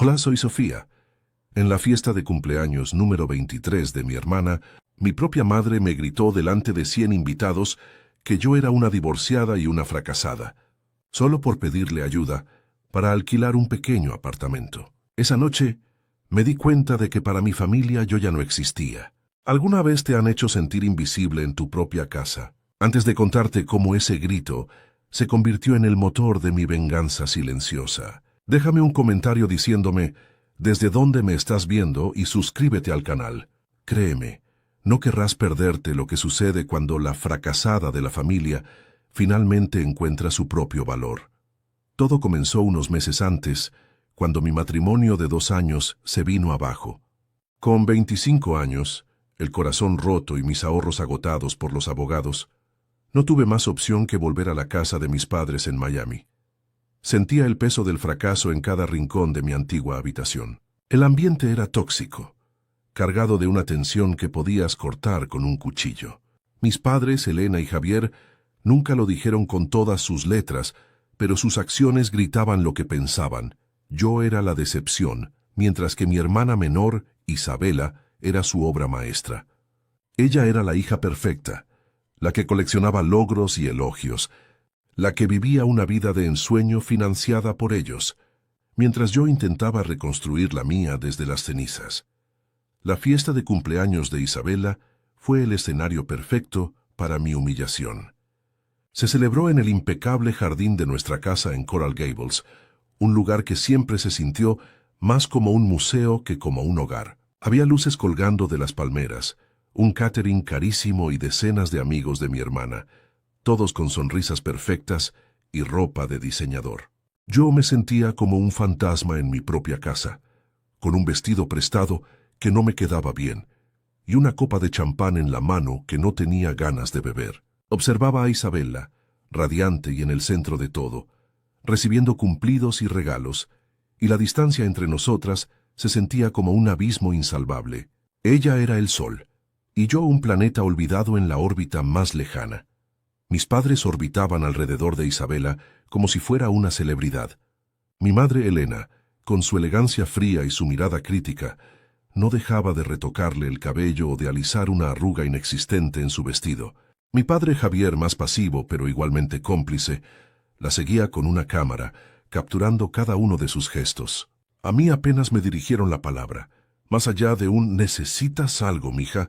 Hola, soy Sofía. En la fiesta de cumpleaños número 23 de mi hermana, mi propia madre me gritó delante de 100 invitados que yo era una divorciada y una fracasada, solo por pedirle ayuda para alquilar un pequeño apartamento. Esa noche me di cuenta de que para mi familia yo ya no existía. ¿Alguna vez te han hecho sentir invisible en tu propia casa? Antes de contarte cómo ese grito se convirtió en el motor de mi venganza silenciosa, déjame un comentario diciéndome desde dónde me estás viendo y suscríbete al canal. Créeme, no querrás perderte lo que sucede cuando la fracasada de la familia finalmente encuentra su propio valor. Todo comenzó unos meses antes, cuando mi matrimonio de 2 años se vino abajo. Con 25 años, el corazón roto y mis ahorros agotados por los abogados, no tuve más opción que volver a la casa de mis padres en Miami. Sentía el peso del fracaso en cada rincón de mi antigua habitación. El ambiente era tóxico, cargado de una tensión que podías cortar con un cuchillo. Mis padres, Elena y Javier, nunca lo dijeron con todas sus letras, pero sus acciones gritaban lo que pensaban. Yo era la decepción, mientras que mi hermana menor, Isabela, era su obra maestra. Ella era la hija perfecta, la que coleccionaba logros y elogios, la que vivía una vida de ensueño financiada por ellos, mientras yo intentaba reconstruir la mía desde las cenizas. La fiesta de cumpleaños de Isabela fue el escenario perfecto para mi humillación. Se celebró en el impecable jardín de nuestra casa en Coral Gables, un lugar que siempre se sintió más como un museo que como un hogar. Había luces colgando de las palmeras, un catering carísimo y decenas de amigos de mi hermana, todos con sonrisas perfectas y ropa de diseñador. Yo me sentía como un fantasma en mi propia casa, con un vestido prestado que no me quedaba bien, y una copa de champán en la mano que no tenía ganas de beber. Observaba a Isabela, radiante y en el centro de todo, recibiendo cumplidos y regalos, y la distancia entre nosotras se sentía como un abismo insalvable. Ella era el sol, y yo un planeta olvidado en la órbita más lejana. Mis padres orbitaban alrededor de Isabela como si fuera una celebridad. Mi madre Elena, con su elegancia fría y su mirada crítica, no dejaba de retocarle el cabello o de alisar una arruga inexistente en su vestido. Mi padre Javier, más pasivo pero igualmente cómplice, la seguía con una cámara, capturando cada uno de sus gestos. A mí apenas me dirigieron la palabra, más allá de un «¿necesitas algo, mija?».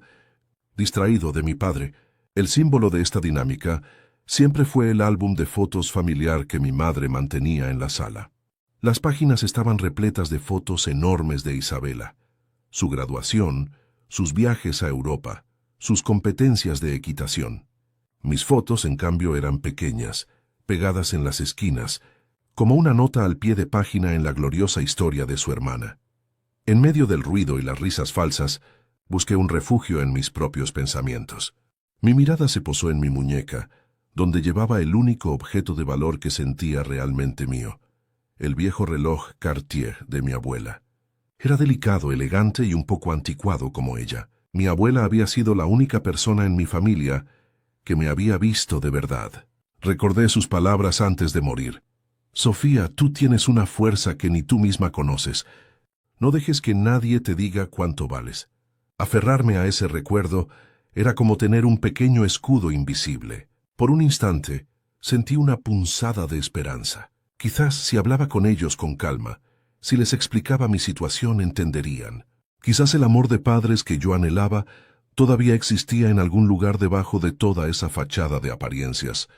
Distraído de mi padre, el símbolo de esta dinámica siempre fue el álbum de fotos familiar que mi madre mantenía en la sala. Las páginas estaban repletas de fotos enormes de Isabela, su graduación, sus viajes a Europa, sus competencias de equitación. Mis fotos, en cambio, eran pequeñas, pegadas en las esquinas, como una nota al pie de página en la gloriosa historia de su hermana. En medio del ruido y las risas falsas, busqué un refugio en mis propios pensamientos. Mi mirada se posó en mi muñeca, donde llevaba el único objeto de valor que sentía realmente mío, el viejo reloj Cartier de mi abuela. Era delicado, elegante y un poco anticuado como ella. Mi abuela había sido la única persona en mi familia que me había visto de verdad. Recordé sus palabras antes de morir. «Sofía, tú tienes una fuerza que ni tú misma conoces. No dejes que nadie te diga cuánto vales». Aferrarme a ese recuerdo era como tener un pequeño escudo invisible. Por un instante, sentí una punzada de esperanza. Quizás si hablaba con ellos con calma, si les explicaba mi situación, entenderían. Quizás el amor de padres que yo anhelaba todavía existía en algún lugar debajo de toda esa fachada de apariencias.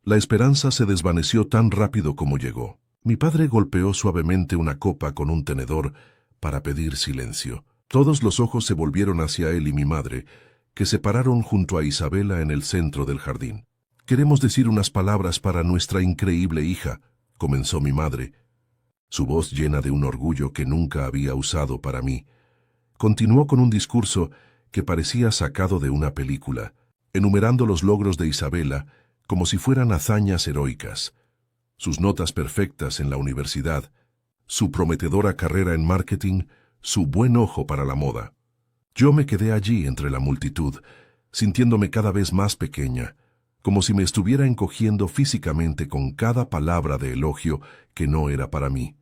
La esperanza se desvaneció tan rápido como llegó. Mi padre golpeó suavemente una copa con un tenedor para pedir silencio. Todos los ojos se volvieron hacia él y mi madre, que se pararon junto a Isabela en el centro del jardín. «Queremos decir unas palabras para nuestra increíble hija», comenzó mi madre. Su voz, llena de un orgullo que nunca había usado para mí, continuó con un discurso que parecía sacado de una película, enumerando los logros de Isabela como si fueran hazañas heroicas, sus notas perfectas en la universidad, su prometedora carrera en marketing, su buen ojo para la moda. Yo me quedé allí entre la multitud, sintiéndome cada vez más pequeña, como si me estuviera encogiendo físicamente con cada palabra de elogio que no era para mí.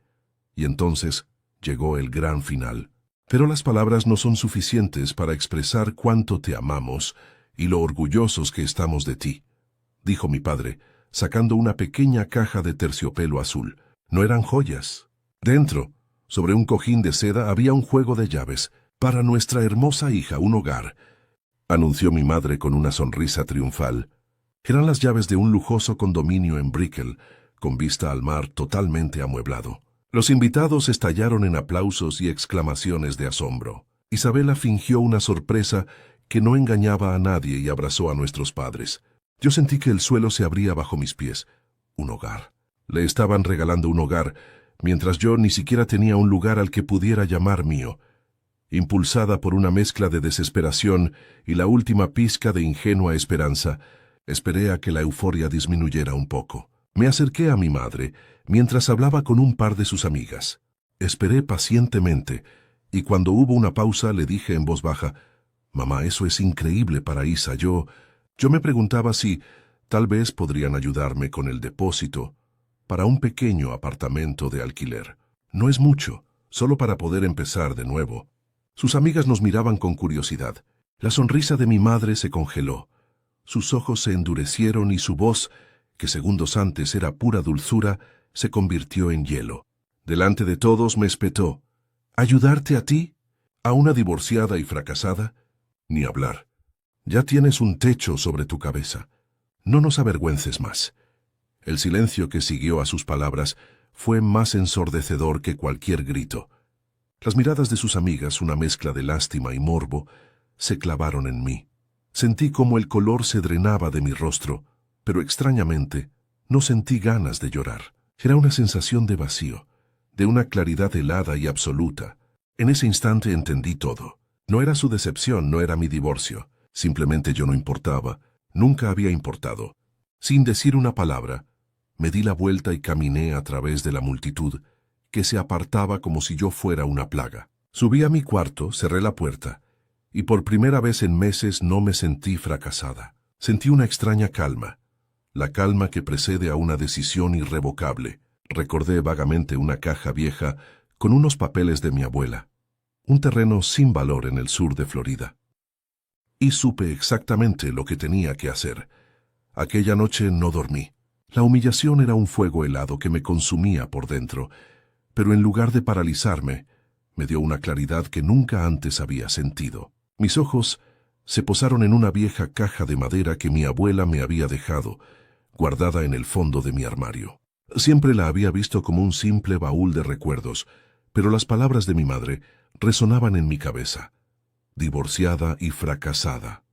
Y entonces Llegó el gran final. Pero las palabras no son suficientes para expresar cuánto te amamos y lo orgullosos que estamos de ti, dijo mi padre, sacando una pequeña caja de terciopelo azul. No eran joyas. Dentro, sobre un cojín de seda, había un juego de llaves. Para nuestra hermosa hija, un hogar, anunció mi madre con una sonrisa triunfal. Eran las llaves de un lujoso condominio en Brickell, con vista al mar, totalmente amueblado. Los invitados estallaron en aplausos y exclamaciones de asombro. Isabela fingió una sorpresa que no engañaba a nadie y abrazó a nuestros padres. Yo sentí que el suelo se abría bajo mis pies. Un hogar. Le estaban regalando un hogar, mientras yo ni siquiera tenía un lugar al que pudiera llamar mío. Impulsada por una mezcla de desesperación y la última pizca de ingenua esperanza, esperé a que la euforia disminuyera un poco. Me acerqué a mi madre, mientras hablaba con un par de sus amigas. Esperé pacientemente, y cuando hubo una pausa le dije en voz baja, «Mamá, eso es increíble para Isa. Yo me preguntaba si tal vez podrían ayudarme con el depósito para un pequeño apartamento de alquiler. No es mucho, solo para poder empezar de nuevo». Sus amigas nos miraban con curiosidad. La sonrisa de mi madre se congeló. Sus ojos se endurecieron y su voz, que segundos antes era pura dulzura, se convirtió en hielo. Delante de todos me espetó. ¿Ayudarte a ti? ¿A una divorciada y fracasada? Ni hablar. Ya tienes un techo sobre tu cabeza. No nos avergüences más. El silencio que siguió a sus palabras fue más ensordecedor que cualquier grito. Las miradas de sus amigas, una mezcla de lástima y morbo, se clavaron en mí. Sentí como el color se drenaba de mi rostro, pero extrañamente no sentí ganas de llorar. Era una sensación de vacío, de una claridad helada y absoluta. En ese instante entendí todo. No era su decepción, no era mi divorcio. Simplemente yo no importaba, nunca había importado. Sin decir una palabra, me di la vuelta y caminé a través de la multitud, que se apartaba como si yo fuera una plaga. Subí a mi cuarto, cerré la puerta, y por primera vez en meses no me sentí fracasada. Sentí una extraña calma, la calma que precede a una decisión irrevocable. Recordé vagamente una caja vieja con unos papeles de mi abuela, un terreno sin valor en el sur de Florida. Y supe exactamente lo que tenía que hacer. Aquella noche no dormí. La humillación era un fuego helado que me consumía por dentro, pero en lugar de paralizarme, me dio una claridad que nunca antes había sentido. Mis ojos se posaron en una vieja caja de madera que mi abuela me había dejado, guardada en el fondo de mi armario. Siempre la había visto como un simple baúl de recuerdos, pero las palabras de mi madre resonaban en mi cabeza. Divorciada y fracasada.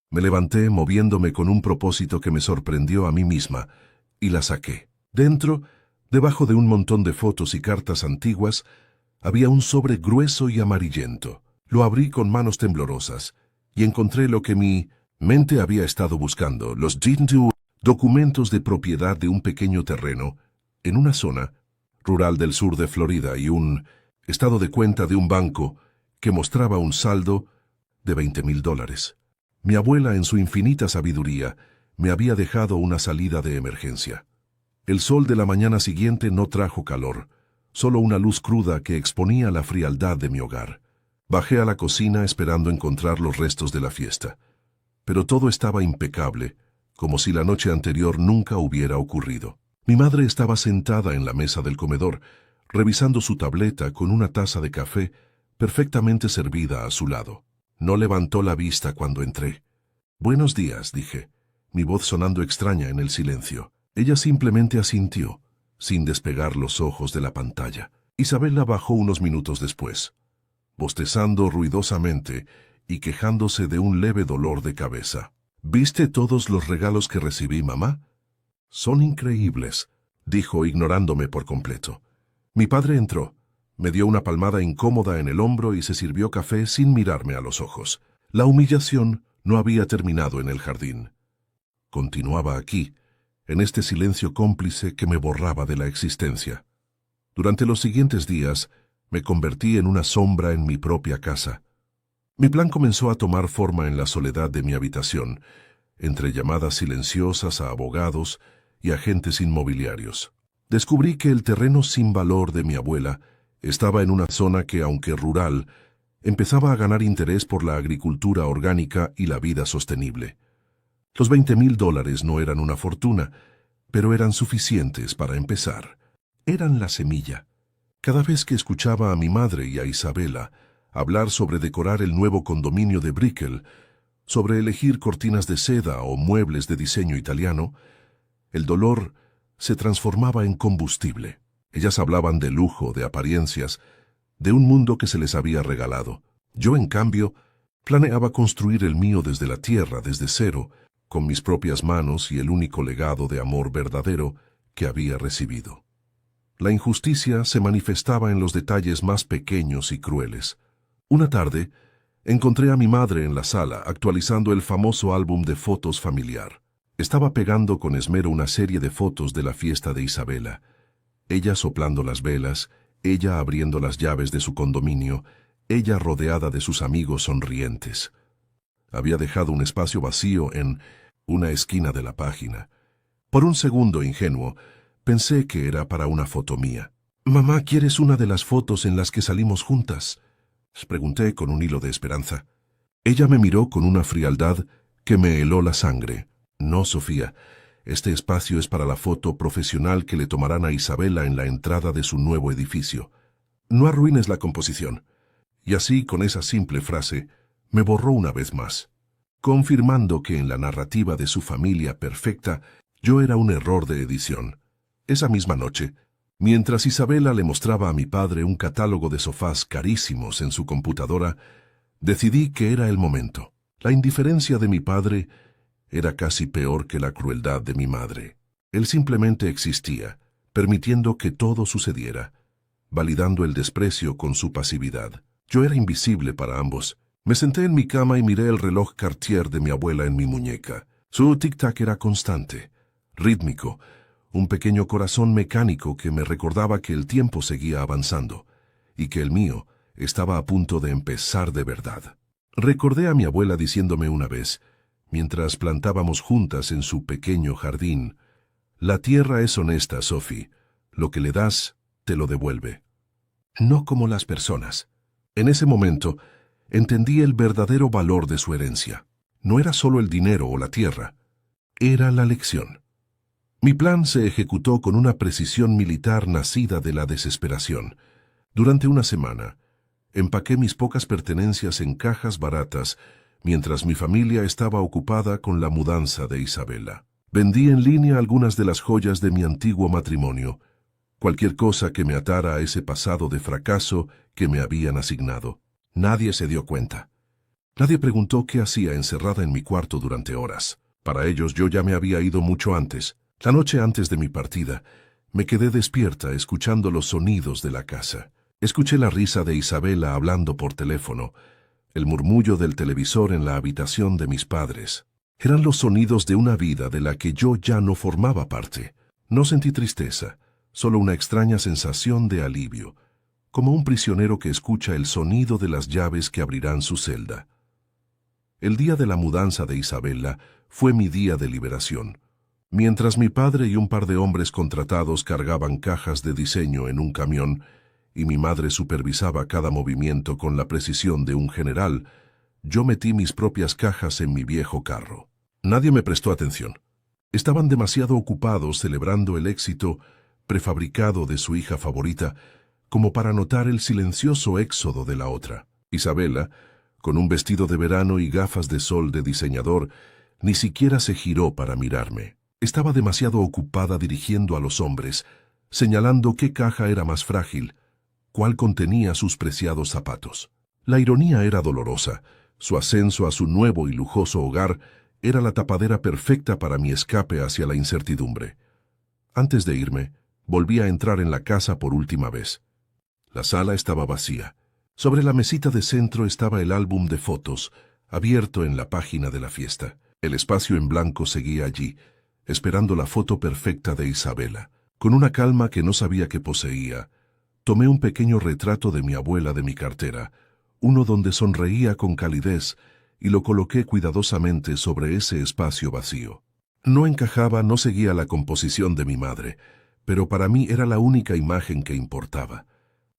Me levanté moviéndome con un propósito que me sorprendió a mí misma, y la saqué. Dentro, debajo de un montón de fotos y cartas antiguas, había un sobre grueso y amarillento. Lo abrí con manos temblorosas, y encontré lo que mi mente había estado buscando, los documentos de propiedad de un pequeño terreno en una zona rural del sur de Florida y un estado de cuenta de un banco que mostraba un saldo de $20,000. Mi abuela, en su infinita sabiduría, me había dejado una salida de emergencia. El sol de la mañana siguiente no trajo calor, solo una luz cruda que exponía la frialdad de mi hogar. Bajé a la cocina esperando encontrar los restos de la fiesta, pero todo estaba impecable, como si la noche anterior nunca hubiera ocurrido. Mi madre estaba sentada en la mesa del comedor, revisando su tableta con una taza de café perfectamente servida a su lado. No levantó la vista cuando entré. «Buenos días», dije, mi voz sonando extraña en el silencio. Ella simplemente asintió, sin despegar los ojos de la pantalla. Isabela bajó unos minutos después, bostezando ruidosamente y quejándose de un leve dolor de cabeza. «¿Viste todos los regalos que recibí, mamá?» «Son increíbles», dijo ignorándome por completo. Mi padre entró, me dio una palmada incómoda en el hombro y se sirvió café sin mirarme a los ojos. La humillación no había terminado en el jardín. Continuaba aquí, en este silencio cómplice que me borraba de la existencia. Durante los siguientes días, me convertí en una sombra en mi propia casa. Mi plan comenzó a tomar forma en la soledad de mi habitación, entre llamadas silenciosas a abogados y agentes inmobiliarios. Descubrí que el terreno sin valor de mi abuela Estaba en una zona que, aunque rural, empezaba a ganar interés por la agricultura orgánica y la vida sostenible. Los $20,000 no eran una fortuna, pero eran suficientes para empezar. Eran la semilla. Cada vez que escuchaba a mi madre y a Isabela hablar sobre decorar el nuevo condominio de Brickell, sobre elegir cortinas de seda o muebles de diseño italiano, el dolor se transformaba en combustible. Ellas hablaban de lujo, de apariencias, de un mundo que se les había regalado. Yo, en cambio, planeaba construir el mío desde la tierra, desde cero, con mis propias manos y el único legado de amor verdadero que había recibido. La injusticia se manifestaba en los detalles más pequeños y crueles. Una tarde, encontré a mi madre en la sala actualizando el famoso álbum de fotos familiar. Estaba pegando con esmero una serie de fotos de la fiesta de Isabela. Ella soplando las velas, ella abriendo las llaves de su condominio, ella rodeada de sus amigos sonrientes. Había dejado un espacio vacío en una esquina de la página. Por un segundo ingenuo, pensé que era para una foto mía. «Mamá, ¿quieres una de las fotos en las que salimos juntas?», pregunté con un hilo de esperanza. Ella me miró con una frialdad que me heló la sangre. «No, Sofía, este espacio es para la foto profesional que le tomarán a Isabela en la entrada de su nuevo edificio. No arruines la composición». Y así, con esa simple frase, me borró una vez más, confirmando que en la narrativa de su familia perfecta yo era un error de edición. Esa misma noche, mientras Isabela le mostraba a mi padre un catálogo de sofás carísimos en su computadora, decidí que era el momento. La indiferencia de mi padre era casi peor que la crueldad de mi madre. Él simplemente existía, permitiendo que todo sucediera, validando el desprecio con su pasividad. Yo era invisible para ambos. Me senté en mi cama y miré el reloj Cartier de mi abuela en mi muñeca. Su tic-tac era constante, rítmico, un pequeño corazón mecánico que me recordaba que el tiempo seguía avanzando y que el mío estaba a punto de empezar de verdad. Recordé a mi abuela diciéndome una vez, mientras plantábamos juntas en su pequeño jardín: «La tierra es honesta, Sophie. Lo que le das, te lo devuelve». No como las personas. En ese momento, entendí el verdadero valor de su herencia. No era solo el dinero o la tierra, era la lección. Mi plan se ejecutó con una precisión militar nacida de la desesperación. Durante una semana, empaqué mis pocas pertenencias en cajas baratas, mientras mi familia estaba ocupada con la mudanza de Isabela. Vendí en línea algunas de las joyas de mi antiguo matrimonio, cualquier cosa que me atara a ese pasado de fracaso que me habían asignado. Nadie se dio cuenta. Nadie preguntó qué hacía encerrada en mi cuarto durante horas. Para ellos yo ya me había ido mucho antes. La noche antes de mi partida, me quedé despierta escuchando los sonidos de la casa. Escuché la risa de Isabela hablando por teléfono, el murmullo del televisor en la habitación de mis padres. Eran los sonidos de una vida de la que yo ya no formaba parte. No sentí tristeza, solo una extraña sensación de alivio, como un prisionero que escucha el sonido de las llaves que abrirán su celda. El día de la mudanza de Isabela fue mi día de liberación. Mientras mi padre y un par de hombres contratados cargaban cajas de diseño en un camión y mi madre supervisaba cada movimiento con la precisión de un general, yo metí mis propias cajas en mi viejo carro. Nadie me prestó atención. Estaban demasiado ocupados celebrando el éxito prefabricado de su hija favorita como para notar el silencioso éxodo de la otra. Isabela, con un vestido de verano y gafas de sol de diseñador, ni siquiera se giró para mirarme. Estaba demasiado ocupada dirigiendo a los hombres, señalando qué caja era más frágil, cuál contenía sus preciados zapatos. La ironía era dolorosa. Su ascenso a su nuevo y lujoso hogar era la tapadera perfecta para mi escape hacia la incertidumbre. Antes de irme, volví a entrar en la casa por última vez. La sala estaba vacía. Sobre la mesita de centro estaba el álbum de fotos, abierto en la página de la fiesta. El espacio en blanco seguía allí, esperando la foto perfecta de Isabela. Con una calma que no sabía que poseía, tomé un pequeño retrato de mi abuela de mi cartera, uno donde sonreía con calidez, y lo coloqué cuidadosamente sobre ese espacio vacío. No encajaba, no seguía la composición de mi madre, pero para mí era la única imagen que importaba.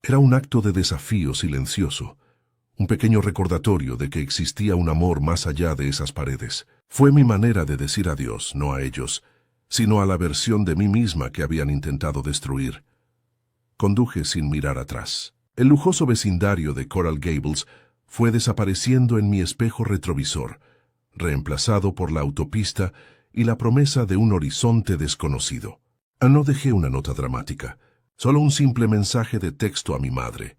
Era un acto de desafío silencioso, un pequeño recordatorio de que existía un amor más allá de esas paredes. Fue mi manera de decir adiós, no a ellos, sino a la versión de mí misma que habían intentado destruir. Conduje sin mirar atrás. El lujoso vecindario de Coral Gables fue desapareciendo en mi espejo retrovisor, reemplazado por la autopista y la promesa de un horizonte desconocido. No dejé una nota dramática, solo un simple mensaje de texto a mi madre.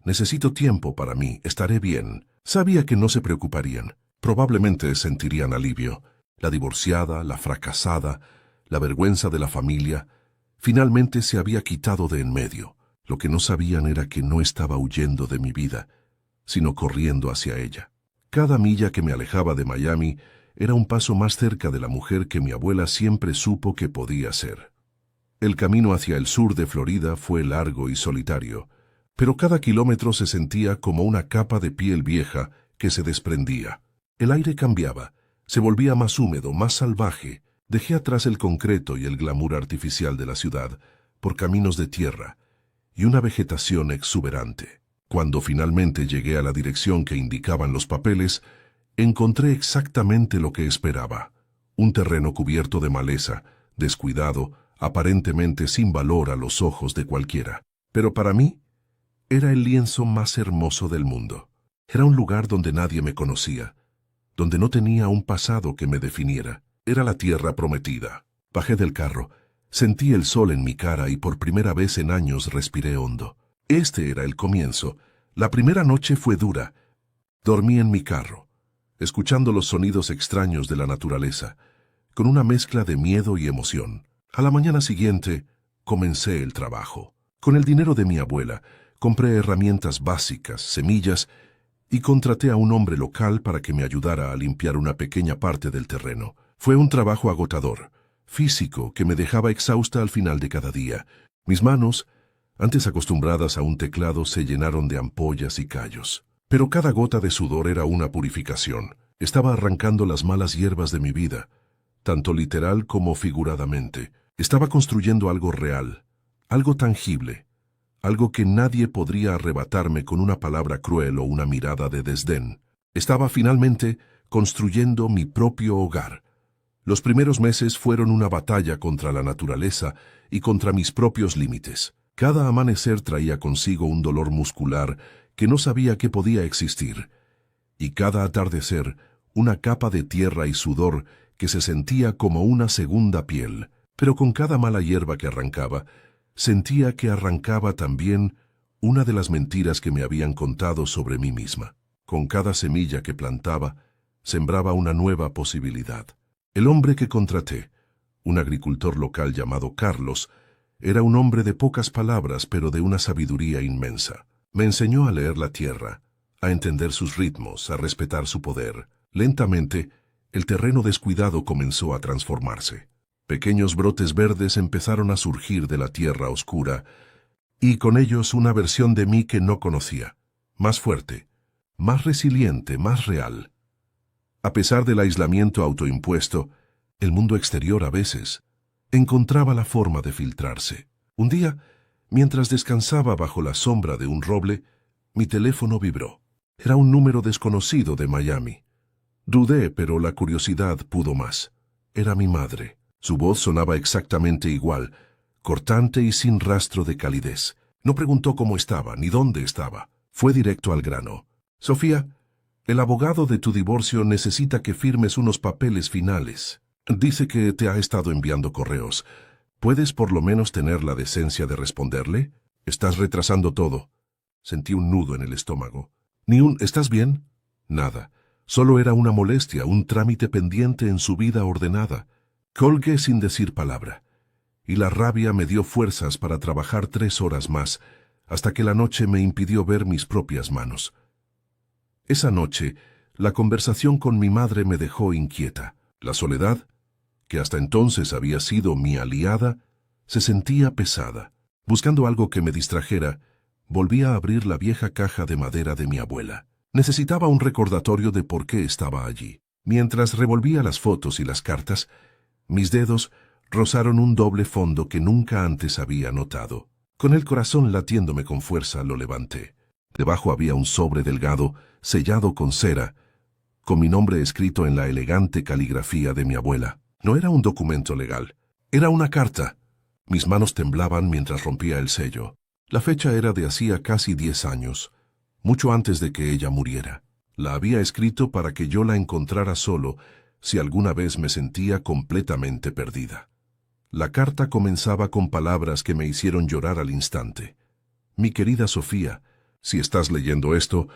Necesito tiempo para mí, estaré bien. Sabía que no se preocuparían. Probablemente sentirían alivio. La divorciada, la fracasada, la vergüenza de la familia, finalmente se había quitado de en medio. Lo que no sabían era que no estaba huyendo de mi vida, sino corriendo hacia ella. Cada milla que me alejaba de Miami era un paso más cerca de la mujer que mi abuela siempre supo que podía ser. El camino hacia el sur de Florida fue largo y solitario, pero cada kilómetro se sentía como una capa de piel vieja que se desprendía. El aire cambiaba, se volvía más húmedo, más salvaje. Dejé atrás el concreto y el glamour artificial de la ciudad por caminos de tierra y una vegetación exuberante. Cuando finalmente llegué a la dirección que indicaban los papeles, encontré exactamente lo que esperaba. Un terreno cubierto de maleza, descuidado, aparentemente sin valor a los ojos de cualquiera. Pero para mí, era el lienzo más hermoso del mundo. Era un lugar donde nadie me conocía, donde no tenía un pasado que me definiera. Era la tierra prometida. Bajé del carro, sentí el sol en mi cara y por primera vez en años respiré hondo. Este era el comienzo. La primera noche fue dura. Dormí en mi carro, escuchando los sonidos extraños de la naturaleza, con una mezcla de miedo y emoción. A la mañana siguiente, comencé el trabajo. Con el dinero de mi abuela, compré herramientas básicas, semillas, y contraté a un hombre local para que me ayudara a limpiar una pequeña parte del terreno. Fue un trabajo agotador, físico, que me dejaba exhausta al final de cada día. Mis manos, antes acostumbradas a un teclado, se llenaron de ampollas y callos. Pero cada gota de sudor era una purificación. Estaba arrancando las malas hierbas de mi vida, tanto literal como figuradamente. Estaba construyendo algo real, algo tangible, algo que nadie podría arrebatarme con una palabra cruel o una mirada de desdén. Estaba finalmente construyendo mi propio hogar. Los primeros meses fueron una batalla contra la naturaleza y contra mis propios límites. Cada amanecer traía consigo un dolor muscular que no sabía que podía existir, y cada atardecer una capa de tierra y sudor que se sentía como una segunda piel. Pero con cada mala hierba que arrancaba, sentía que arrancaba también una de las mentiras que me habían contado sobre mí misma. Con cada semilla que plantaba, sembraba una nueva posibilidad. El hombre que contraté, un agricultor local llamado Carlos, era un hombre de pocas palabras pero de una sabiduría inmensa. Me enseñó a leer la tierra, a entender sus ritmos, a respetar su poder. Lentamente, el terreno descuidado comenzó a transformarse. Pequeños brotes verdes empezaron a surgir de la tierra oscura, y con ellos una versión de mí que no conocía, más fuerte, más resiliente, más real. A pesar del aislamiento autoimpuesto, el mundo exterior a veces encontraba la forma de filtrarse. Un día, mientras descansaba bajo la sombra de un roble, mi teléfono vibró. Era un número desconocido de Miami. Dudé, pero la curiosidad pudo más. Era mi madre. Su voz sonaba exactamente igual, cortante y sin rastro de calidez. No preguntó cómo estaba, ni dónde estaba. Fue directo al grano. Sofía, el abogado de tu divorcio necesita que firmes unos papeles finales. Dice que te ha estado enviando correos. ¿Puedes por lo menos tener la decencia de responderle? Estás retrasando todo. Sentí un nudo en el estómago. ¿Estás bien? Nada. Solo era una molestia, un trámite pendiente en su vida ordenada. Colgué sin decir palabra, y la rabia me dio fuerzas para trabajar 3 horas más, hasta que la noche me impidió ver mis propias manos. Esa noche, la conversación con mi madre me dejó inquieta. La soledad, que hasta entonces había sido mi aliada, se sentía pesada. Buscando algo que me distrajera, volví a abrir la vieja caja de madera de mi abuela. Necesitaba un recordatorio de por qué estaba allí. Mientras revolvía las fotos y las cartas, mis dedos rozaron un doble fondo que nunca antes había notado. Con el corazón latiéndome con fuerza, lo levanté. Debajo había un sobre delgado, sellado con cera, con mi nombre escrito en la elegante caligrafía de mi abuela. No era un documento legal, era una carta. Mis manos temblaban mientras rompía el sello. La fecha era de hacía casi 10 años, mucho antes de que ella muriera. La había escrito para que yo la encontrara solo si alguna vez me sentía completamente perdida. La carta comenzaba con palabras que me hicieron llorar al instante. Mi querida Sofía, si estás leyendo esto,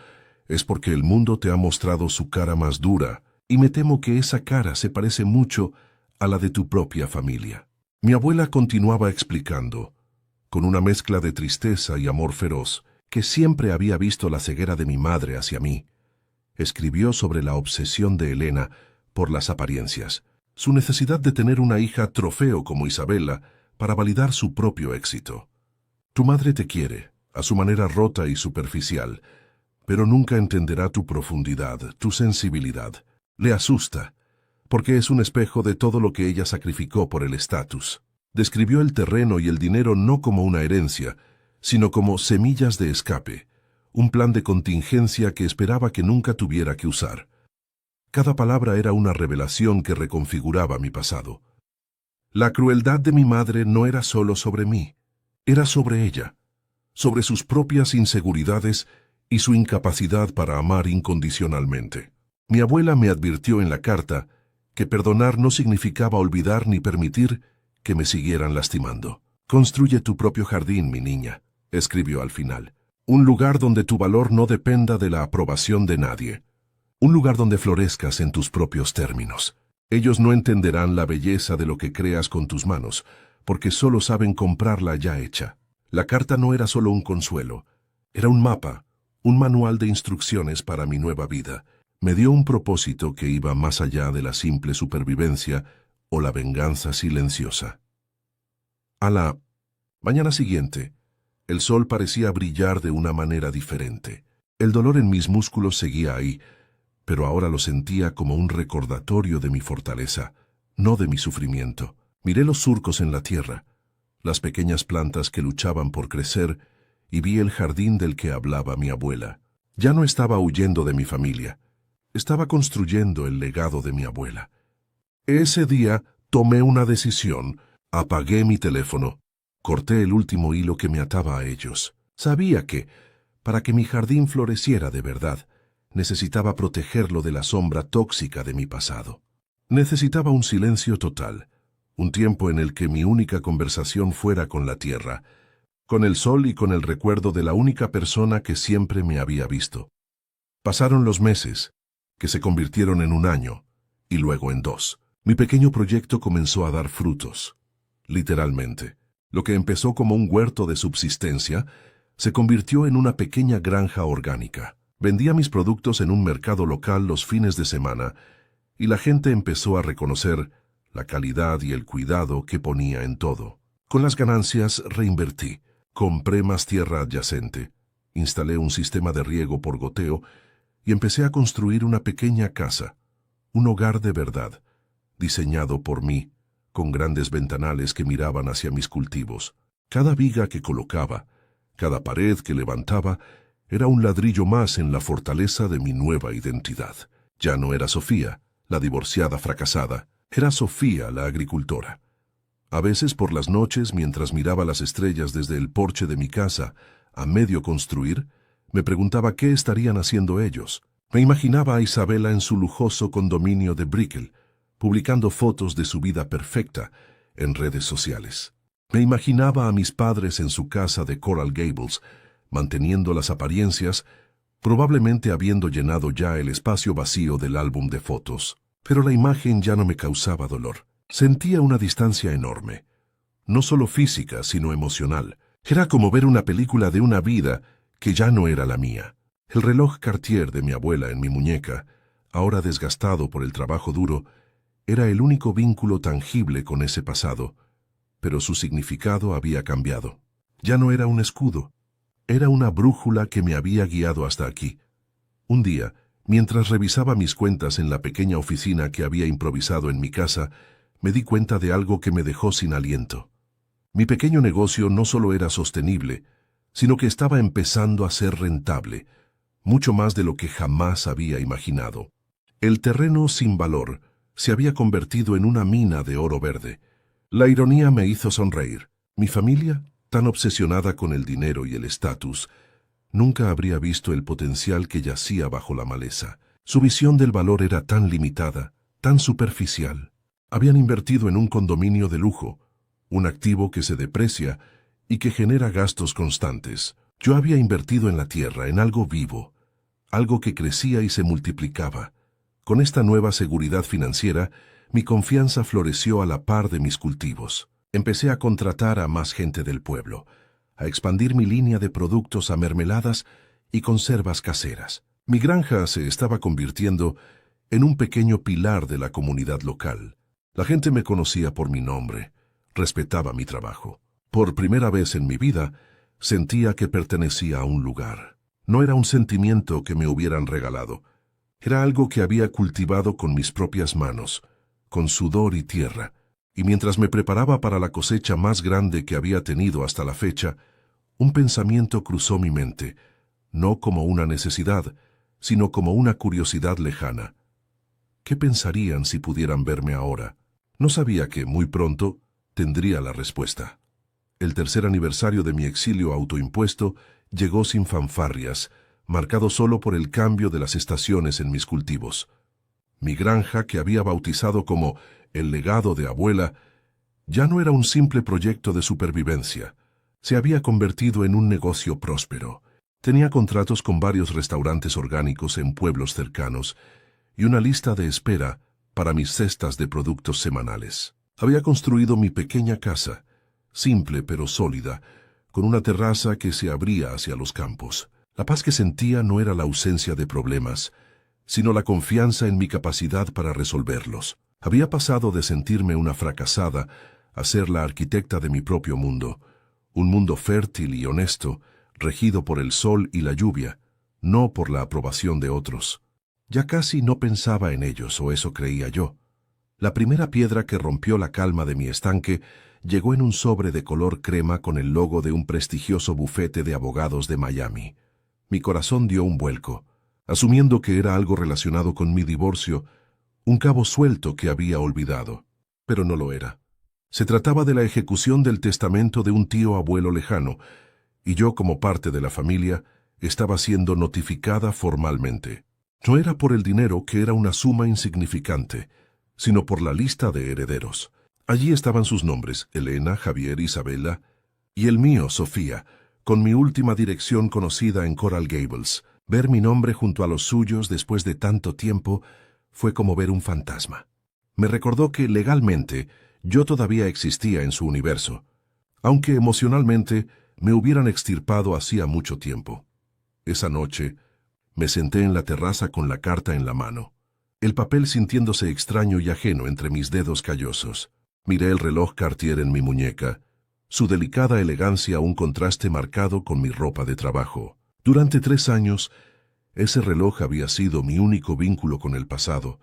es porque el mundo te ha mostrado su cara más dura, y me temo que esa cara se parece mucho a la de tu propia familia. Mi abuela continuaba explicando, con una mezcla de tristeza y amor feroz, que siempre había visto la ceguera de mi madre hacia mí. Escribió sobre la obsesión de Elena por las apariencias, su necesidad de tener una hija trofeo como Isabela para validar su propio éxito. Tu madre te quiere, a su manera rota y superficial, pero nunca entenderá tu profundidad, tu sensibilidad. Le asusta, porque es un espejo de todo lo que ella sacrificó por el estatus. Describió el terreno y el dinero no como una herencia, sino como semillas de escape, un plan de contingencia que esperaba que nunca tuviera que usar. Cada palabra era una revelación que reconfiguraba mi pasado. La crueldad de mi madre no era solo sobre mí, era sobre ella, sobre sus propias inseguridades y su incapacidad para amar incondicionalmente. Mi abuela me advirtió en la carta que perdonar no significaba olvidar ni permitir que me siguieran lastimando. Construye tu propio jardín, mi niña, escribió al final. Un lugar donde tu valor no dependa de la aprobación de nadie. Un lugar donde florezcas en tus propios términos. Ellos no entenderán la belleza de lo que creas con tus manos, porque solo saben comprarla ya hecha. La carta no era solo un consuelo, era un mapa, un manual de instrucciones para mi nueva vida. Me dio un propósito que iba más allá de la simple supervivencia o la venganza silenciosa. A la mañana siguiente, el sol parecía brillar de una manera diferente. El dolor en mis músculos seguía ahí, pero ahora lo sentía como un recordatorio de mi fortaleza, no de mi sufrimiento. Miré los surcos en la tierra, las pequeñas plantas que luchaban por crecer, y vi el jardín del que hablaba mi abuela. Ya no estaba huyendo de mi familia, estaba construyendo el legado de mi abuela. Ese día tomé una decisión, apagué mi teléfono, corté el último hilo que me ataba a ellos. Sabía que, para que mi jardín floreciera de verdad, necesitaba protegerlo de la sombra tóxica de mi pasado. Necesitaba un silencio total, un tiempo en el que mi única conversación fuera con la tierra, con el sol y con el recuerdo de la única persona que siempre me había visto. Pasaron los meses, que se convirtieron en 1 año, y luego en 2. Mi pequeño proyecto comenzó a dar frutos, literalmente. Lo que empezó como un huerto de subsistencia se convirtió en una pequeña granja orgánica. Vendía mis productos en un mercado local los fines de semana y la gente empezó a reconocer la calidad y el cuidado que ponía en todo. Con las ganancias reinvertí, compré más tierra adyacente, instalé un sistema de riego por goteo y empecé a construir una pequeña casa, un hogar de verdad, diseñado por mí, con grandes ventanales que miraban hacia mis cultivos. Cada viga que colocaba, cada pared que levantaba, era un ladrillo más en la fortaleza de mi nueva identidad. Ya no era Sofía, la divorciada fracasada, era Sofía, la agricultora. A veces por las noches, mientras miraba las estrellas desde el porche de mi casa, a medio construir, me preguntaba qué estarían haciendo ellos. Me imaginaba a Isabela en su lujoso condominio de Brickell, publicando fotos de su vida perfecta en redes sociales. Me imaginaba a mis padres en su casa de Coral Gables, manteniendo las apariencias, probablemente habiendo llenado ya el espacio vacío del álbum de fotos. Pero la imagen ya no me causaba dolor. Sentía una distancia enorme, no solo física, sino emocional. Era como ver una película de una vida que ya no era la mía. El reloj Cartier de mi abuela en mi muñeca, ahora desgastado por el trabajo duro, era el único vínculo tangible con ese pasado, pero su significado había cambiado. Ya no era un escudo, era una brújula que me había guiado hasta aquí. Un día, mientras revisaba mis cuentas en la pequeña oficina que había improvisado en mi casa, me di cuenta de algo que me dejó sin aliento. Mi pequeño negocio no solo era sostenible, sino que estaba empezando a ser rentable, mucho más de lo que jamás había imaginado. El terreno sin valor se había convertido en una mina de oro verde. La ironía me hizo sonreír. Mi familia, tan obsesionada con el dinero y el estatus, nunca habría visto el potencial que yacía bajo la maleza. Su visión del valor era tan limitada, tan superficial. Habían invertido en un condominio de lujo, un activo que se deprecia y que genera gastos constantes. Yo había invertido en la tierra, en algo vivo, algo que crecía y se multiplicaba. Con esta nueva seguridad financiera, mi confianza floreció a la par de mis cultivos. Empecé a contratar a más gente del pueblo, a expandir mi línea de productos a mermeladas y conservas caseras. Mi granja se estaba convirtiendo en un pequeño pilar de la comunidad local. La gente me conocía por mi nombre, respetaba mi trabajo. Por primera vez en mi vida, sentía que pertenecía a un lugar. No era un sentimiento que me hubieran regalado. Era algo que había cultivado con mis propias manos, con sudor y tierra. Y mientras me preparaba para la cosecha más grande que había tenido hasta la fecha, un pensamiento cruzó mi mente, no como una necesidad, sino como una curiosidad lejana. ¿Qué pensarían si pudieran verme ahora? No sabía que, muy pronto, tendría la respuesta. El tercer aniversario de mi exilio autoimpuesto llegó sin fanfarrias, marcado solo por el cambio de las estaciones en mis cultivos. Mi granja, que había bautizado como el legado de abuela, ya no era un simple proyecto de supervivencia. Se había convertido en un negocio próspero. Tenía contratos con varios restaurantes orgánicos en pueblos cercanos y una lista de espera para mis cestas de productos semanales. Había construido mi pequeña casa, simple pero sólida, con una terraza que se abría hacia los campos. La paz que sentía no era la ausencia de problemas, sino la confianza en mi capacidad para resolverlos. Había pasado de sentirme una fracasada a ser la arquitecta de mi propio mundo, un mundo fértil y honesto, regido por el sol y la lluvia, no por la aprobación de otros. Ya casi no pensaba en ellos, o eso creía yo. La primera piedra que rompió la calma de mi estanque llegó en un sobre de color crema con el logo de un prestigioso bufete de abogados de Miami. Mi corazón dio un vuelco, asumiendo que era algo relacionado con mi divorcio, un cabo suelto que había olvidado. Pero no lo era. Se trataba de la ejecución del testamento de un tío abuelo lejano, y yo, como parte de la familia, estaba siendo notificada formalmente. No era por el dinero, que era una suma insignificante, sino por la lista de herederos. Allí estaban sus nombres, Elena, Javier, Isabela, y el mío, Sofía, con mi última dirección conocida en Coral Gables. Ver mi nombre junto a los suyos después de tanto tiempo fue como ver un fantasma. Me recordó que legalmente yo todavía existía en su universo, aunque emocionalmente me hubieran extirpado hacía mucho tiempo. Esa noche me senté en la terraza con la carta en la mano, el papel sintiéndose extraño y ajeno entre mis dedos callosos. Miré el reloj Cartier en mi muñeca, su delicada elegancia un contraste marcado con mi ropa de trabajo. Durante 3 años, ese reloj había sido mi único vínculo con el pasado,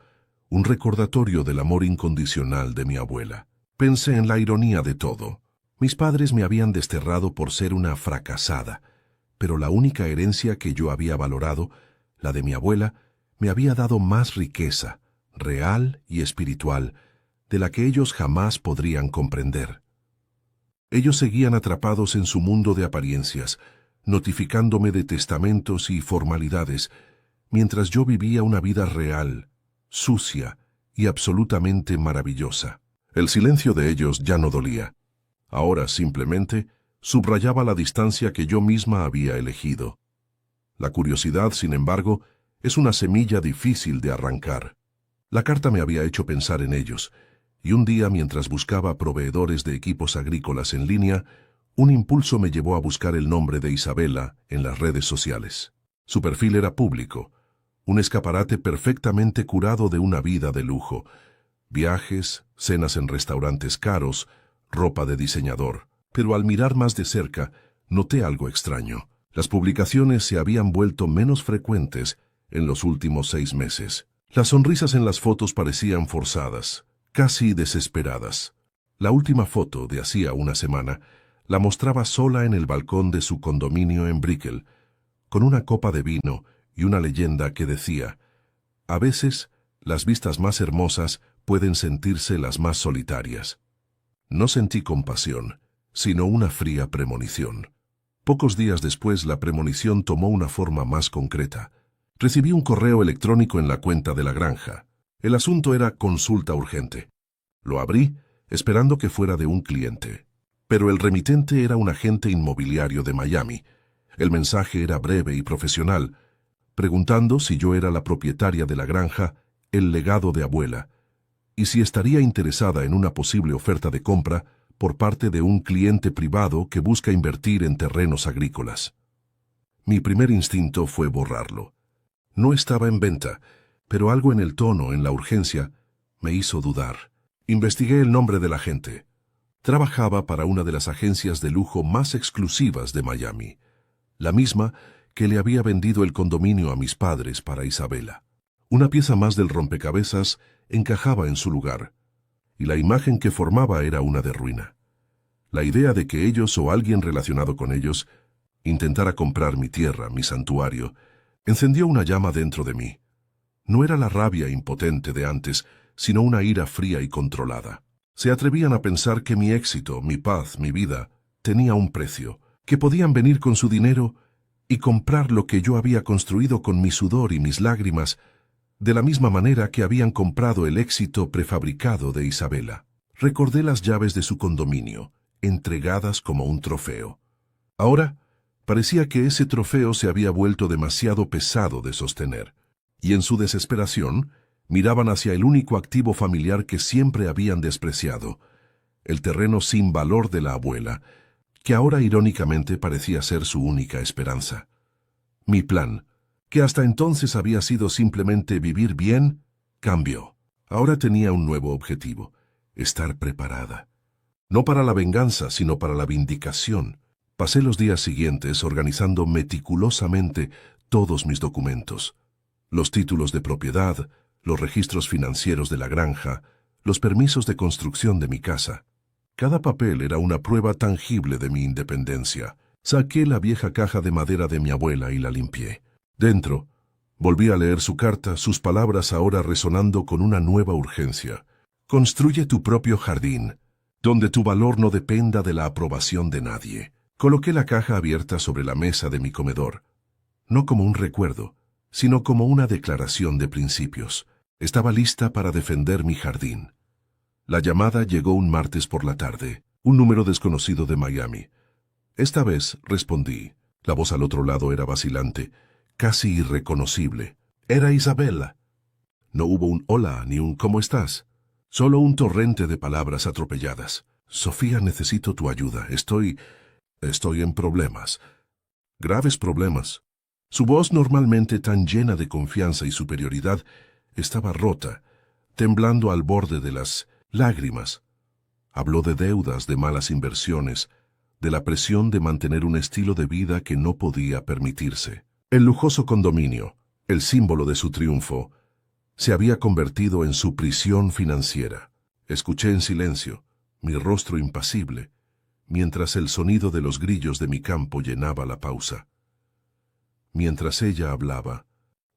un recordatorio del amor incondicional de mi abuela. Pensé en la ironía de todo. Mis padres me habían desterrado por ser una fracasada, pero la única herencia que yo había valorado, la de mi abuela, me había dado más riqueza, real y espiritual, de la que ellos jamás podrían comprender. Ellos seguían atrapados en su mundo de apariencias, notificándome de testamentos y formalidades, mientras yo vivía una vida real, sucia y absolutamente maravillosa. El silencio de ellos ya no dolía. Ahora simplemente subrayaba la distancia que yo misma había elegido. La curiosidad, sin embargo, es una semilla difícil de arrancar. La carta me había hecho pensar en ellos, y un día, mientras buscaba proveedores de equipos agrícolas en línea, un impulso me llevó a buscar el nombre de Isabela en las redes sociales. Su perfil era público, un escaparate perfectamente curado de una vida de lujo, viajes, cenas en restaurantes caros, ropa de diseñador. Pero al mirar más de cerca, noté algo extraño. Las publicaciones se habían vuelto menos frecuentes en los últimos 6 meses. Las sonrisas en las fotos parecían forzadas, casi desesperadas. La última foto, de hacía una semana, la mostraba sola en el balcón de su condominio en Brickell, con una copa de vino y una leyenda que decía: «A veces, las vistas más hermosas pueden sentirse las más solitarias». No sentí compasión, sino una fría premonición. Pocos días después, la premonición tomó una forma más concreta. Recibí un correo electrónico en la cuenta de la granja. El asunto era consulta urgente. Lo abrí, esperando que fuera de un cliente. Pero el remitente era un agente inmobiliario de Miami. El mensaje era breve y profesional, preguntando si yo era la propietaria de la granja, el legado de abuela, y si estaría interesada en una posible oferta de compra por parte de un cliente privado que busca invertir en terrenos agrícolas. Mi primer instinto fue borrarlo. No estaba en venta, pero algo en el tono, en la urgencia, me hizo dudar. Investigué el nombre del agente. Trabajaba para una de las agencias de lujo más exclusivas de Miami, la misma que le había vendido el condominio a mis padres para Isabela. Una pieza más del rompecabezas encajaba en su lugar, y la imagen que formaba era una de ruina. La idea de que ellos o alguien relacionado con ellos intentara comprar mi tierra, mi santuario, encendió una llama dentro de mí. No era la rabia impotente de antes, sino una ira fría y controlada. Se atrevían a pensar que mi éxito, mi paz, mi vida, tenía un precio, que podían venir con su dinero y comprar lo que yo había construido con mi sudor y mis lágrimas, de la misma manera que habían comprado el éxito prefabricado de Isabela. Recordé las llaves de su condominio, entregadas como un trofeo. Ahora, parecía que ese trofeo se había vuelto demasiado pesado de sostener, y en su desesperación, miraban hacia el único activo familiar que siempre habían despreciado, el terreno sin valor de la abuela, que ahora irónicamente parecía ser su única esperanza. Mi plan, que hasta entonces había sido simplemente vivir bien, cambió. Ahora tenía un nuevo objetivo: estar preparada. No para la venganza, sino para la vindicación. Pasé los días siguientes organizando meticulosamente todos mis documentos: los títulos de propiedad, los registros financieros de la granja, los permisos de construcción de mi casa. Cada papel era una prueba tangible de mi independencia. Saqué la vieja caja de madera de mi abuela y la limpié. Dentro, volví a leer su carta, sus palabras ahora resonando con una nueva urgencia. Construye tu propio jardín, donde tu valor no dependa de la aprobación de nadie. Coloqué la caja abierta sobre la mesa de mi comedor, no como un recuerdo, sino como una declaración de principios. Estaba lista para defender mi jardín. La llamada llegó un martes por la tarde, un número desconocido de Miami. Esta vez respondí. La voz al otro lado era vacilante, casi irreconocible. Era Isabela. No hubo un hola ni un ¿cómo estás? Solo un torrente de palabras atropelladas. Sofía, necesito tu ayuda. Estoy en problemas. Graves problemas. Su voz, normalmente tan llena de confianza y superioridad, estaba rota, temblando al borde de las lágrimas. Habló de deudas, de malas inversiones, de la presión de mantener un estilo de vida que no podía permitirse. El lujoso condominio, el símbolo de su triunfo, se había convertido en su prisión financiera. Escuché en silencio, mi rostro impasible, mientras el sonido de los grillos de mi campo llenaba la pausa. Mientras ella hablaba,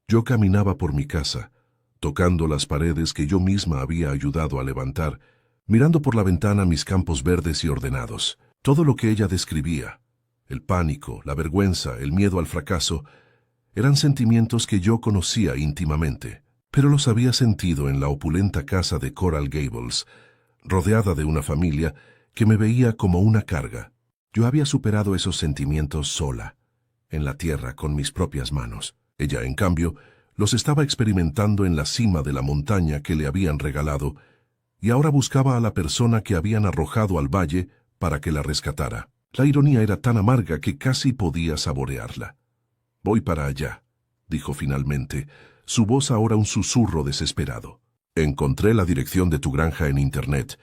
yo caminaba por mi casa, tocando las paredes que yo misma había ayudado a levantar, mirando por la ventana mis campos verdes y ordenados. Todo lo que ella describía, el pánico, la vergüenza, el miedo al fracaso, eran sentimientos que yo conocía íntimamente, pero los había sentido en la opulenta casa de Coral Gables, rodeada de una familia que me veía como una carga. Yo había superado esos sentimientos sola, en la tierra, con mis propias manos. Ella, en cambio, los estaba experimentando en la cima de la montaña que le habían regalado, y ahora buscaba a la persona que habían arrojado al valle para que la rescatara. La ironía era tan amarga que casi podía saborearla. «Voy para allá», dijo finalmente, su voz ahora un susurro desesperado. «Encontré la dirección de tu granja en Internet.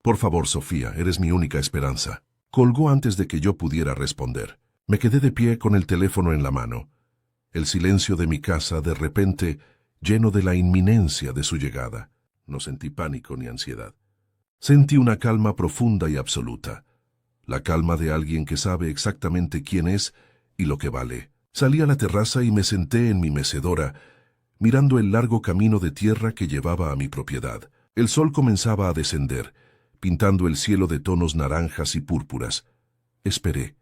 Por favor, Sofía, eres mi única esperanza». Colgó antes de que yo pudiera responder. Me quedé de pie con el teléfono en la mano. El silencio de mi casa, de repente, lleno de la inminencia de su llegada. No sentí pánico ni ansiedad. Sentí una calma profunda y absoluta, la calma de alguien que sabe exactamente quién es y lo que vale. Salí a la terraza y me senté en mi mecedora, mirando el largo camino de tierra que llevaba a mi propiedad. El sol comenzaba a descender, pintando el cielo de tonos naranjas y púrpuras. Esperé.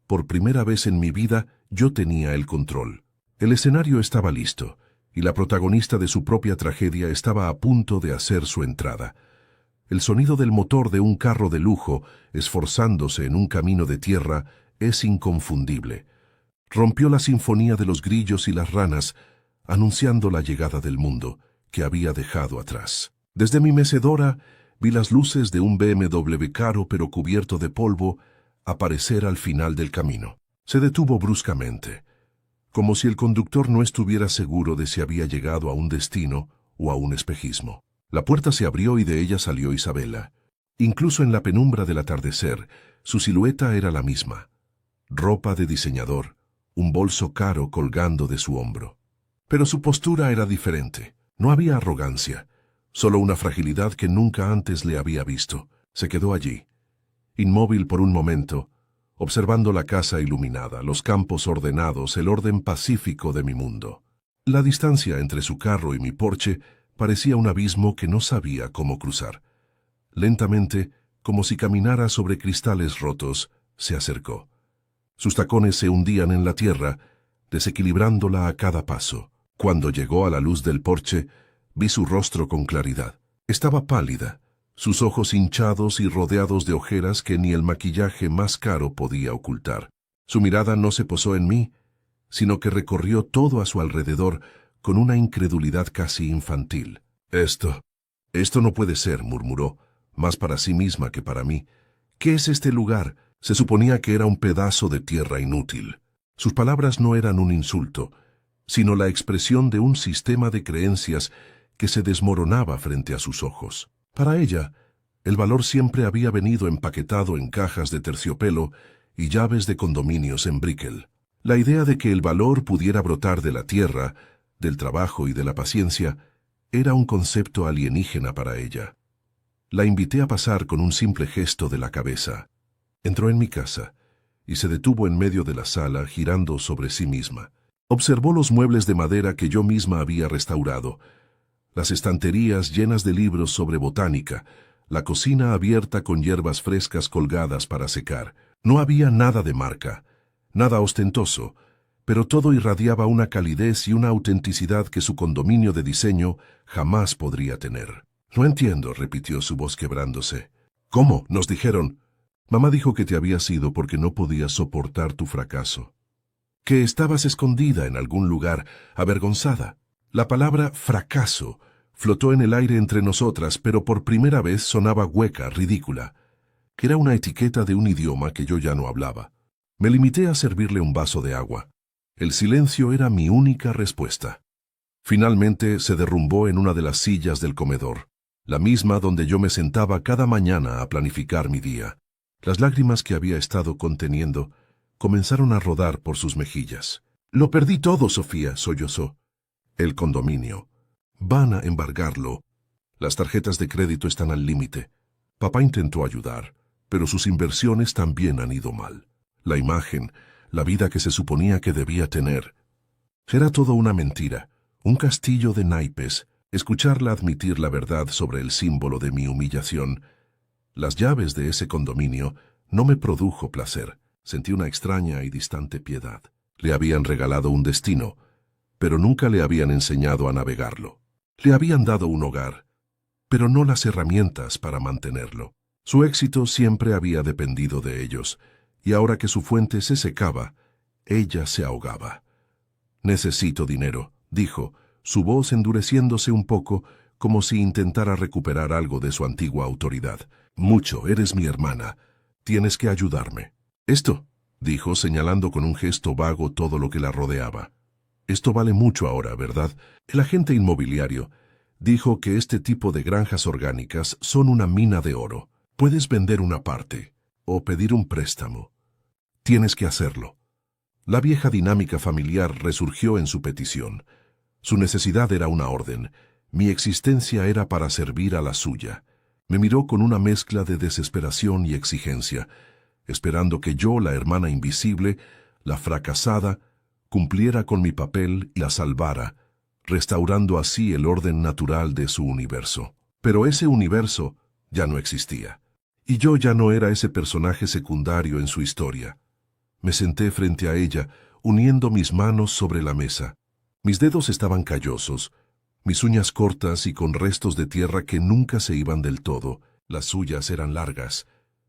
Por primera vez en mi vida, yo tenía el control. El escenario estaba listo, y la protagonista de su propia tragedia estaba a punto de hacer su entrada. El sonido del motor de un carro de lujo, esforzándose en un camino de tierra, es inconfundible. Rompió la sinfonía de los grillos y las ranas, anunciando la llegada del mundo que había dejado atrás. Desde mi mecedora vi las luces de un BMW caro pero cubierto de polvo aparecer al final del camino. Se detuvo bruscamente, como si el conductor no estuviera seguro de si había llegado a un destino o a un espejismo. La puerta se abrió y de ella salió Isabela. Incluso en la penumbra del atardecer, su silueta era la misma. Ropa de diseñador, un bolso caro colgando de su hombro. Pero su postura era diferente. No había arrogancia, solo una fragilidad que nunca antes le había visto. Se quedó allí, inmóvil por un momento, observando la casa iluminada, los campos ordenados, el orden pacífico de mi mundo. La distancia entre su carro y mi porche parecía un abismo que no sabía cómo cruzar. Lentamente, como si caminara sobre cristales rotos, se acercó. Sus tacones se hundían en la tierra, desequilibrándola a cada paso. Cuando llegó a la luz del porche, vi su rostro con claridad. Estaba pálida, sus ojos hinchados y rodeados de ojeras que ni el maquillaje más caro podía ocultar. Su mirada no se posó en mí, sino que recorrió todo a su alrededor con una incredulidad casi infantil. Esto no puede ser, murmuró, más para sí misma que para mí. ¿Qué es este lugar? Se suponía que era un pedazo de tierra inútil. Sus palabras no eran un insulto, sino la expresión de un sistema de creencias que se desmoronaba frente a sus ojos. Para ella, el valor siempre había venido empaquetado en cajas de terciopelo y llaves de condominios en Brickell. La idea de que el valor pudiera brotar de la tierra, del trabajo y de la paciencia, era un concepto alienígena para ella. La invité a pasar con un simple gesto de la cabeza. Entró en mi casa y se detuvo en medio de la sala, girando sobre sí misma. Observó los muebles de madera que yo misma había restaurado, las estanterías llenas de libros sobre botánica, la cocina abierta con hierbas frescas colgadas para secar. No había nada de marca, nada ostentoso, pero todo irradiaba una calidez y una autenticidad que su condominio de diseño jamás podría tener. «No entiendo», repitió su voz quebrándose. «¿Cómo?», nos dijeron. «Mamá dijo que te habías ido porque no podías soportar tu fracaso. Que estabas escondida en algún lugar, avergonzada». La palabra fracaso flotó en el aire entre nosotras, pero por primera vez sonaba hueca, ridícula. Era una etiqueta de un idioma que yo ya no hablaba. Me limité a servirle un vaso de agua. El silencio era mi única respuesta. Finalmente se derrumbó en una de las sillas del comedor, la misma donde yo me sentaba cada mañana a planificar mi día. Las lágrimas que había estado conteniendo comenzaron a rodar por sus mejillas. «Lo perdí todo, Sofía», sollozó. «El condominio. Van a embargarlo. Las tarjetas de crédito están al límite. Papá intentó ayudar, pero sus inversiones también han ido mal. La imagen, la vida que se suponía que debía tener. Era todo una mentira, un castillo de naipes». Escucharla admitir la verdad sobre el símbolo de mi humillación, las llaves de ese condominio, no me produjo placer. Sentí una extraña y distante piedad. Le habían regalado un destino, pero nunca le habían enseñado a navegarlo. Le habían dado un hogar, pero no las herramientas para mantenerlo. Su éxito siempre había dependido de ellos, y ahora que su fuente se secaba, ella se ahogaba. «Necesito dinero», dijo, su voz endureciéndose un poco, como si intentara recuperar algo de su antigua autoridad. «Mucho, eres mi hermana. Tienes que ayudarme». «¿Esto?», dijo, señalando con un gesto vago todo lo que la rodeaba. «Esto vale mucho ahora, ¿verdad?». El agente inmobiliario dijo que este tipo de granjas orgánicas son una mina de oro. Puedes vender una parte o pedir un préstamo. Tienes que hacerlo. La vieja dinámica familiar resurgió en su petición. Su necesidad era una orden. Mi existencia era para servir a la suya. Me miró con una mezcla de desesperación y exigencia, esperando que yo, la hermana invisible, la fracasada, cumpliera con mi papel y la salvara, restaurando así el orden natural de su universo. Pero ese universo ya no existía. Y yo ya no era ese personaje secundario en su historia. Me senté frente a ella, uniendo mis manos sobre la mesa. Mis dedos estaban callosos, mis uñas cortas y con restos de tierra que nunca se iban del todo. Las suyas eran largas,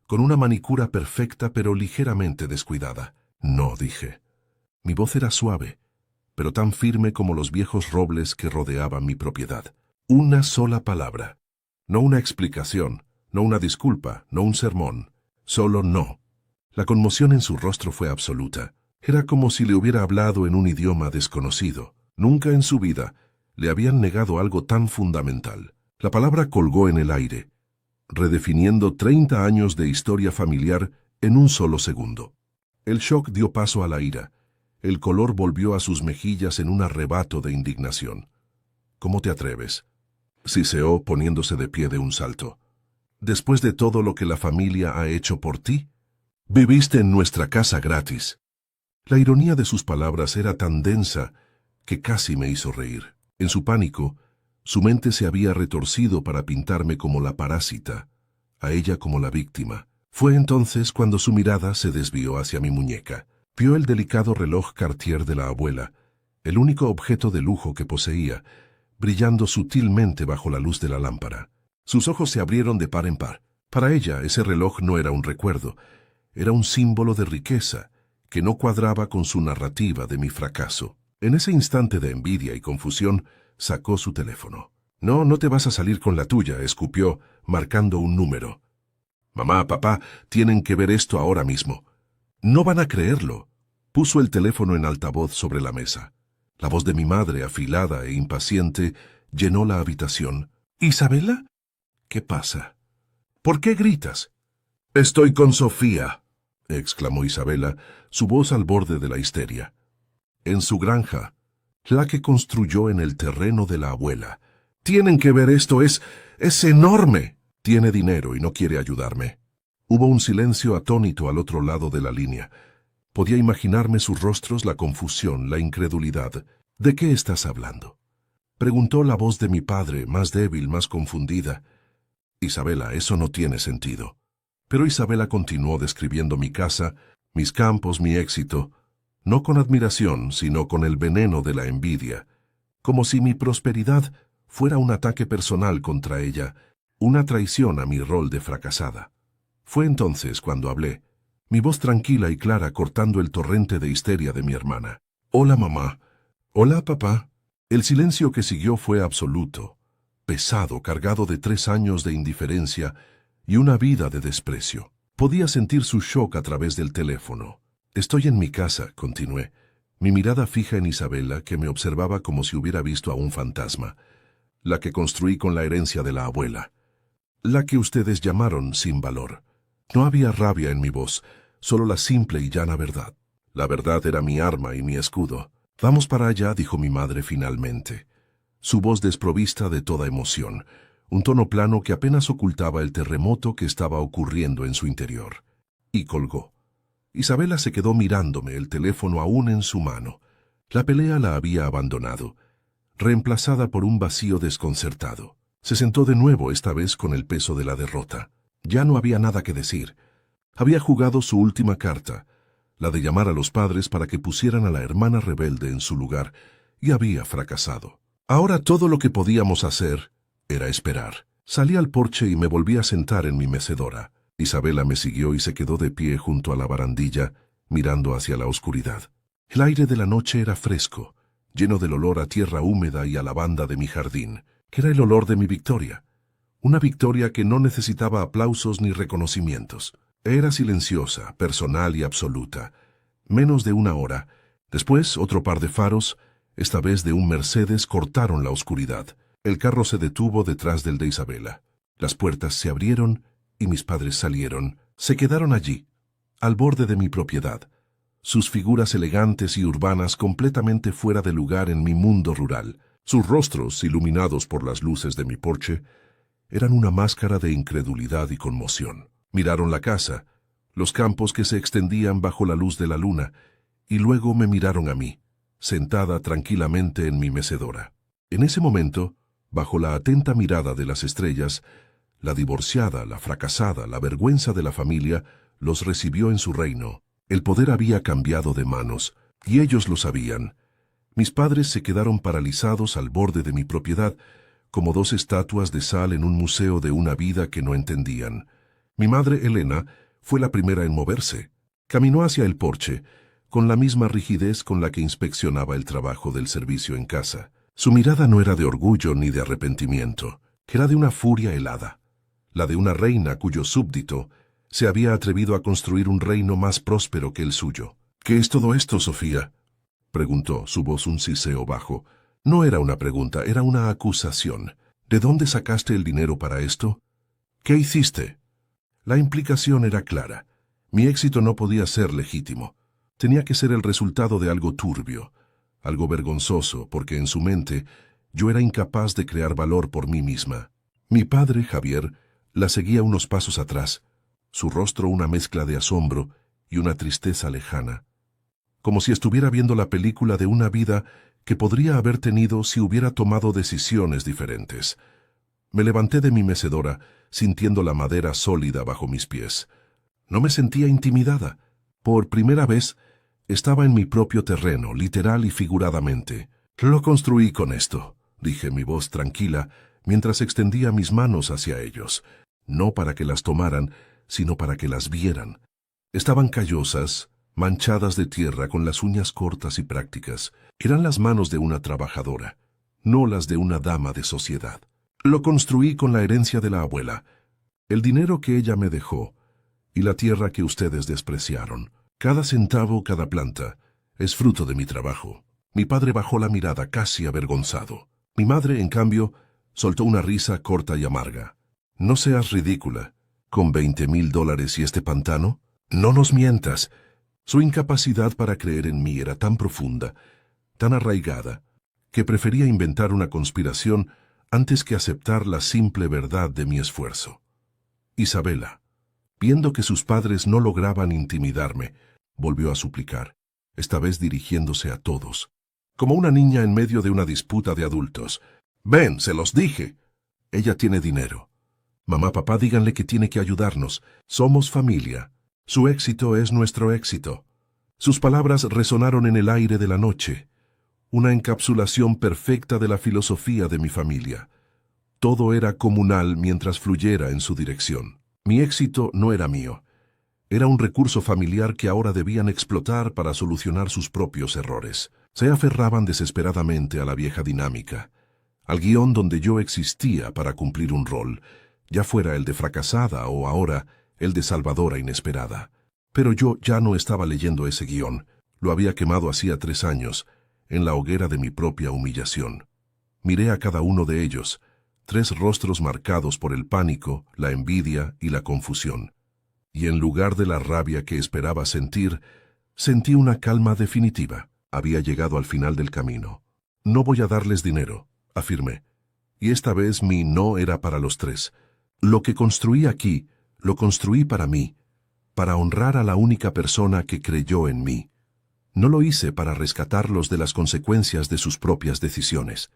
con una manicura perfecta pero ligeramente descuidada. No, dije. Mi voz era suave, pero tan firme como los viejos robles que rodeaban mi propiedad. Una sola palabra. No una explicación, no una disculpa, no un sermón. Solo no. La conmoción en su rostro fue absoluta. Era como si le hubiera hablado en un idioma desconocido. Nunca en su vida le habían negado algo tan fundamental. La palabra colgó en el aire, redefiniendo 30 años de historia familiar en un solo segundo. El shock dio paso a la ira. El color volvió a sus mejillas en un arrebato de indignación. ¿Cómo te atreves?, siseó poniéndose de pie de un salto. ¿Después de todo lo que la familia ha hecho por ti? Viviste en nuestra casa gratis. La ironía de sus palabras era tan densa que casi me hizo reír. En su pánico, su mente se había retorcido para pintarme como la parásita, a ella como la víctima. Fue entonces cuando su mirada se desvió hacia mi muñeca. Vio el delicado reloj Cartier de la abuela, el único objeto de lujo que poseía, brillando sutilmente bajo la luz de la lámpara. Sus ojos se abrieron de par en par. Para ella, ese reloj no era un recuerdo, era un símbolo de riqueza que no cuadraba con su narrativa de mi fracaso. En ese instante de envidia y confusión, sacó su teléfono. No, no te vas a salir con la tuya, escupió, marcando un número. Mamá, papá, tienen que ver esto ahora mismo. No van a creerlo. Puso el teléfono en altavoz sobre la mesa. La voz de mi madre, afilada e impaciente, llenó la habitación. ¿Isabela? ¿Qué pasa? ¿Por qué gritas? Estoy con Sofía, exclamó Isabela, su voz al borde de la histeria. En su granja, la que construyó en el terreno de la abuela. Tienen que ver esto, es enorme. Tiene dinero y no quiere ayudarme. Hubo un silencio atónito al otro lado de la línea. Podía imaginarme sus rostros, la confusión, la incredulidad. ¿De qué estás hablando?, preguntó la voz de mi padre, más débil, más confundida. Isabela, eso no tiene sentido. Pero Isabela continuó describiendo mi casa, mis campos, mi éxito, no con admiración, sino con el veneno de la envidia, como si mi prosperidad fuera un ataque personal contra ella, una traición a mi rol de fracasada. Fue entonces cuando hablé, mi voz tranquila y clara cortando el torrente de histeria de mi hermana. Hola, mamá. Hola, papá. El silencio que siguió fue absoluto, pesado, cargado de 3 años de indiferencia y una vida de desprecio. Podía sentir su shock a través del teléfono. Estoy en mi casa, continué, mi mirada fija en Isabela, que me observaba como si hubiera visto a un fantasma, la que construí con la herencia de la abuela, la que ustedes llamaron sin valor. No había rabia en mi voz, solo la simple y llana verdad. La verdad era mi arma y mi escudo. Vamos para allá, dijo mi madre finalmente, su voz desprovista de toda emoción, un tono plano que apenas ocultaba el terremoto que estaba ocurriendo en su interior. Y colgó. Isabela se quedó mirándome, el teléfono aún en su mano. La pelea la había abandonado, reemplazada por un vacío desconcertado. Se sentó de nuevo, esta vez con el peso de la derrota. Ya no había nada que decir. Había jugado su última carta, la de llamar a los padres para que pusieran a la hermana rebelde en su lugar, y había fracasado. Ahora todo lo que podíamos hacer era esperar. Salí al porche y me volví a sentar en mi mecedora. Isabela me siguió y se quedó de pie junto a la barandilla, mirando hacia la oscuridad. El aire de la noche era fresco, lleno del olor a tierra húmeda y a lavanda de mi jardín, que era el olor de mi victoria. Una victoria que no necesitaba aplausos ni reconocimientos. Era silenciosa, personal y absoluta. Menos de 1 hora. Después, otro par de faros, esta vez de un Mercedes, cortaron la oscuridad. El carro se detuvo detrás del de Isabela. Las puertas se abrieron y mis padres salieron. Se quedaron allí, al borde de mi propiedad. Sus figuras elegantes y urbanas completamente fuera de lugar en mi mundo rural. Sus rostros, iluminados por las luces de mi porche, eran una máscara de incredulidad y conmoción. Miraron la casa, los campos que se extendían bajo la luz de la luna, y luego me miraron a mí, sentada tranquilamente en mi mecedora. En ese momento, bajo la atenta mirada de las estrellas, la divorciada, la fracasada, la vergüenza de la familia, los recibió en su reino. El poder había cambiado de manos, y ellos lo sabían. Mis padres se quedaron paralizados al borde de mi propiedad, como dos estatuas de sal en un museo de una vida que no entendían. Mi madre, Elena, fue la primera en moverse. Caminó hacia el porche, con la misma rigidez con la que inspeccionaba el trabajo del servicio en casa. Su mirada no era de orgullo ni de arrepentimiento, era de una furia helada, la de una reina cuyo súbdito se había atrevido a construir un reino más próspero que el suyo. «¿Qué es todo esto, Sofía?», preguntó, su voz un siseo bajo. No era una pregunta, era una acusación. «¿De dónde sacaste el dinero para esto? ¿Qué hiciste?». La implicación era clara. Mi éxito no podía ser legítimo. Tenía que ser el resultado de algo turbio, algo vergonzoso, porque en su mente yo era incapaz de crear valor por mí misma. Mi padre, Javier, la seguía unos pasos atrás, su rostro una mezcla de asombro y una tristeza lejana, como si estuviera viendo la película de una vida que podría haber tenido si hubiera tomado decisiones diferentes. Me levanté de mi mecedora, sintiendo la madera sólida bajo mis pies. No me sentía intimidada. Por primera vez, estaba en mi propio terreno, literal y figuradamente. «Lo construí con esto», dije, mi voz tranquila, mientras extendía mis manos hacia ellos, no para que las tomaran, sino para que las vieran. Estaban callosas, manchadas de tierra con las uñas cortas y prácticas. Eran las manos de una trabajadora, no las de una dama de sociedad. Lo construí con la herencia de la abuela, el dinero que ella me dejó, y la tierra que ustedes despreciaron. Cada centavo, cada planta, es fruto de mi trabajo. Mi padre bajó la mirada casi avergonzado. Mi madre, en cambio, soltó una risa corta y amarga. «No seas ridícula. ¿Con $20,000 y este pantano? No nos mientas». Su incapacidad para creer en mí era tan profunda, tan arraigada, que prefería inventar una conspiración antes que aceptar la simple verdad de mi esfuerzo. Isabela, viendo que sus padres no lograban intimidarme, volvió a suplicar, esta vez dirigiéndose a todos, como una niña en medio de una disputa de adultos. «Ven, se los dije. Ella tiene dinero. Mamá, papá, díganle que tiene que ayudarnos. Somos familia. Su éxito es nuestro éxito». Sus palabras resonaron en el aire de la noche, una encapsulación perfecta de la filosofía de mi familia. Todo era comunal mientras fluyera en su dirección. Mi éxito no era mío. Era un recurso familiar que ahora debían explotar para solucionar sus propios errores. Se aferraban desesperadamente a la vieja dinámica, al guión donde yo existía para cumplir un rol, ya fuera el de fracasada o ahora el de salvadora inesperada. Pero yo ya no estaba leyendo ese guión. Lo había quemado hacía 3 años, en la hoguera de mi propia humillación. Miré a cada uno de ellos, 3 rostros marcados por el pánico, la envidia y la confusión. Y en lugar de la rabia que esperaba sentir, sentí una calma definitiva. Había llegado al final del camino. «No voy a darles dinero», afirmé. Y esta vez mi no era para los 3. Lo que construí aquí, lo construí para mí, para honrar a la única persona que creyó en mí. No lo hice para rescatarlos de las consecuencias de sus propias decisiones.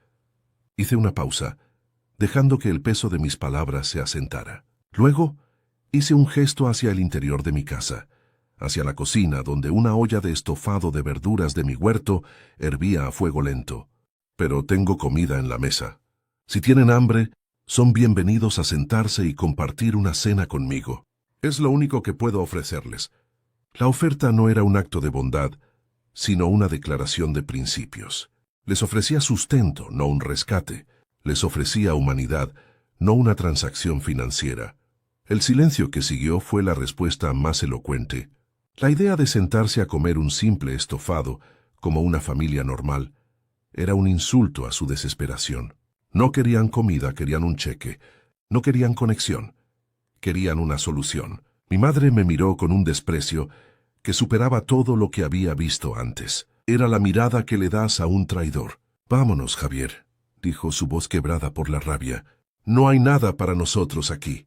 Hice una pausa, dejando que el peso de mis palabras se asentara. Luego, hice un gesto hacia el interior de mi casa, hacia la cocina donde una olla de estofado de verduras de mi huerto hervía a fuego lento. «Pero tengo comida en la mesa. Si tienen hambre, son bienvenidos a sentarse y compartir una cena conmigo. Es lo único que puedo ofrecerles». La oferta no era un acto de bondad, sino una declaración de principios. Les ofrecía sustento, no un rescate. Les ofrecía humanidad, no una transacción financiera. El silencio que siguió fue la respuesta más elocuente. La idea de sentarse a comer un simple estofado, como una familia normal, era un insulto a su desesperación. No querían comida, querían un cheque. No querían conexión. Querían una solución. Mi madre me miró con un desprecio que superaba todo lo que había visto antes. Era la mirada que le das a un traidor. «Vámonos, Javier», dijo su voz quebrada por la rabia. No hay nada para nosotros aquí.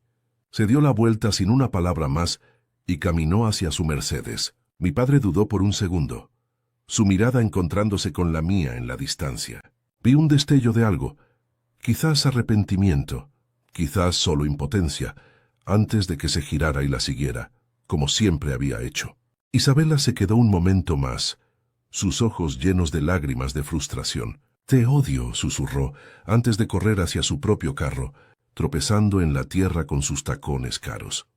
Se dio la vuelta sin una palabra más y caminó hacia su Mercedes. Mi padre dudó por un segundo, su mirada encontrándose con la mía en la distancia. Vi un destello de algo, quizás arrepentimiento, quizás solo impotencia, antes de que se girara y la siguiera, como siempre había hecho. Isabela se quedó un momento más, sus ojos llenos de lágrimas de frustración. «Te odio», susurró, antes de correr hacia su propio carro, tropezando en la tierra con sus tacones caros.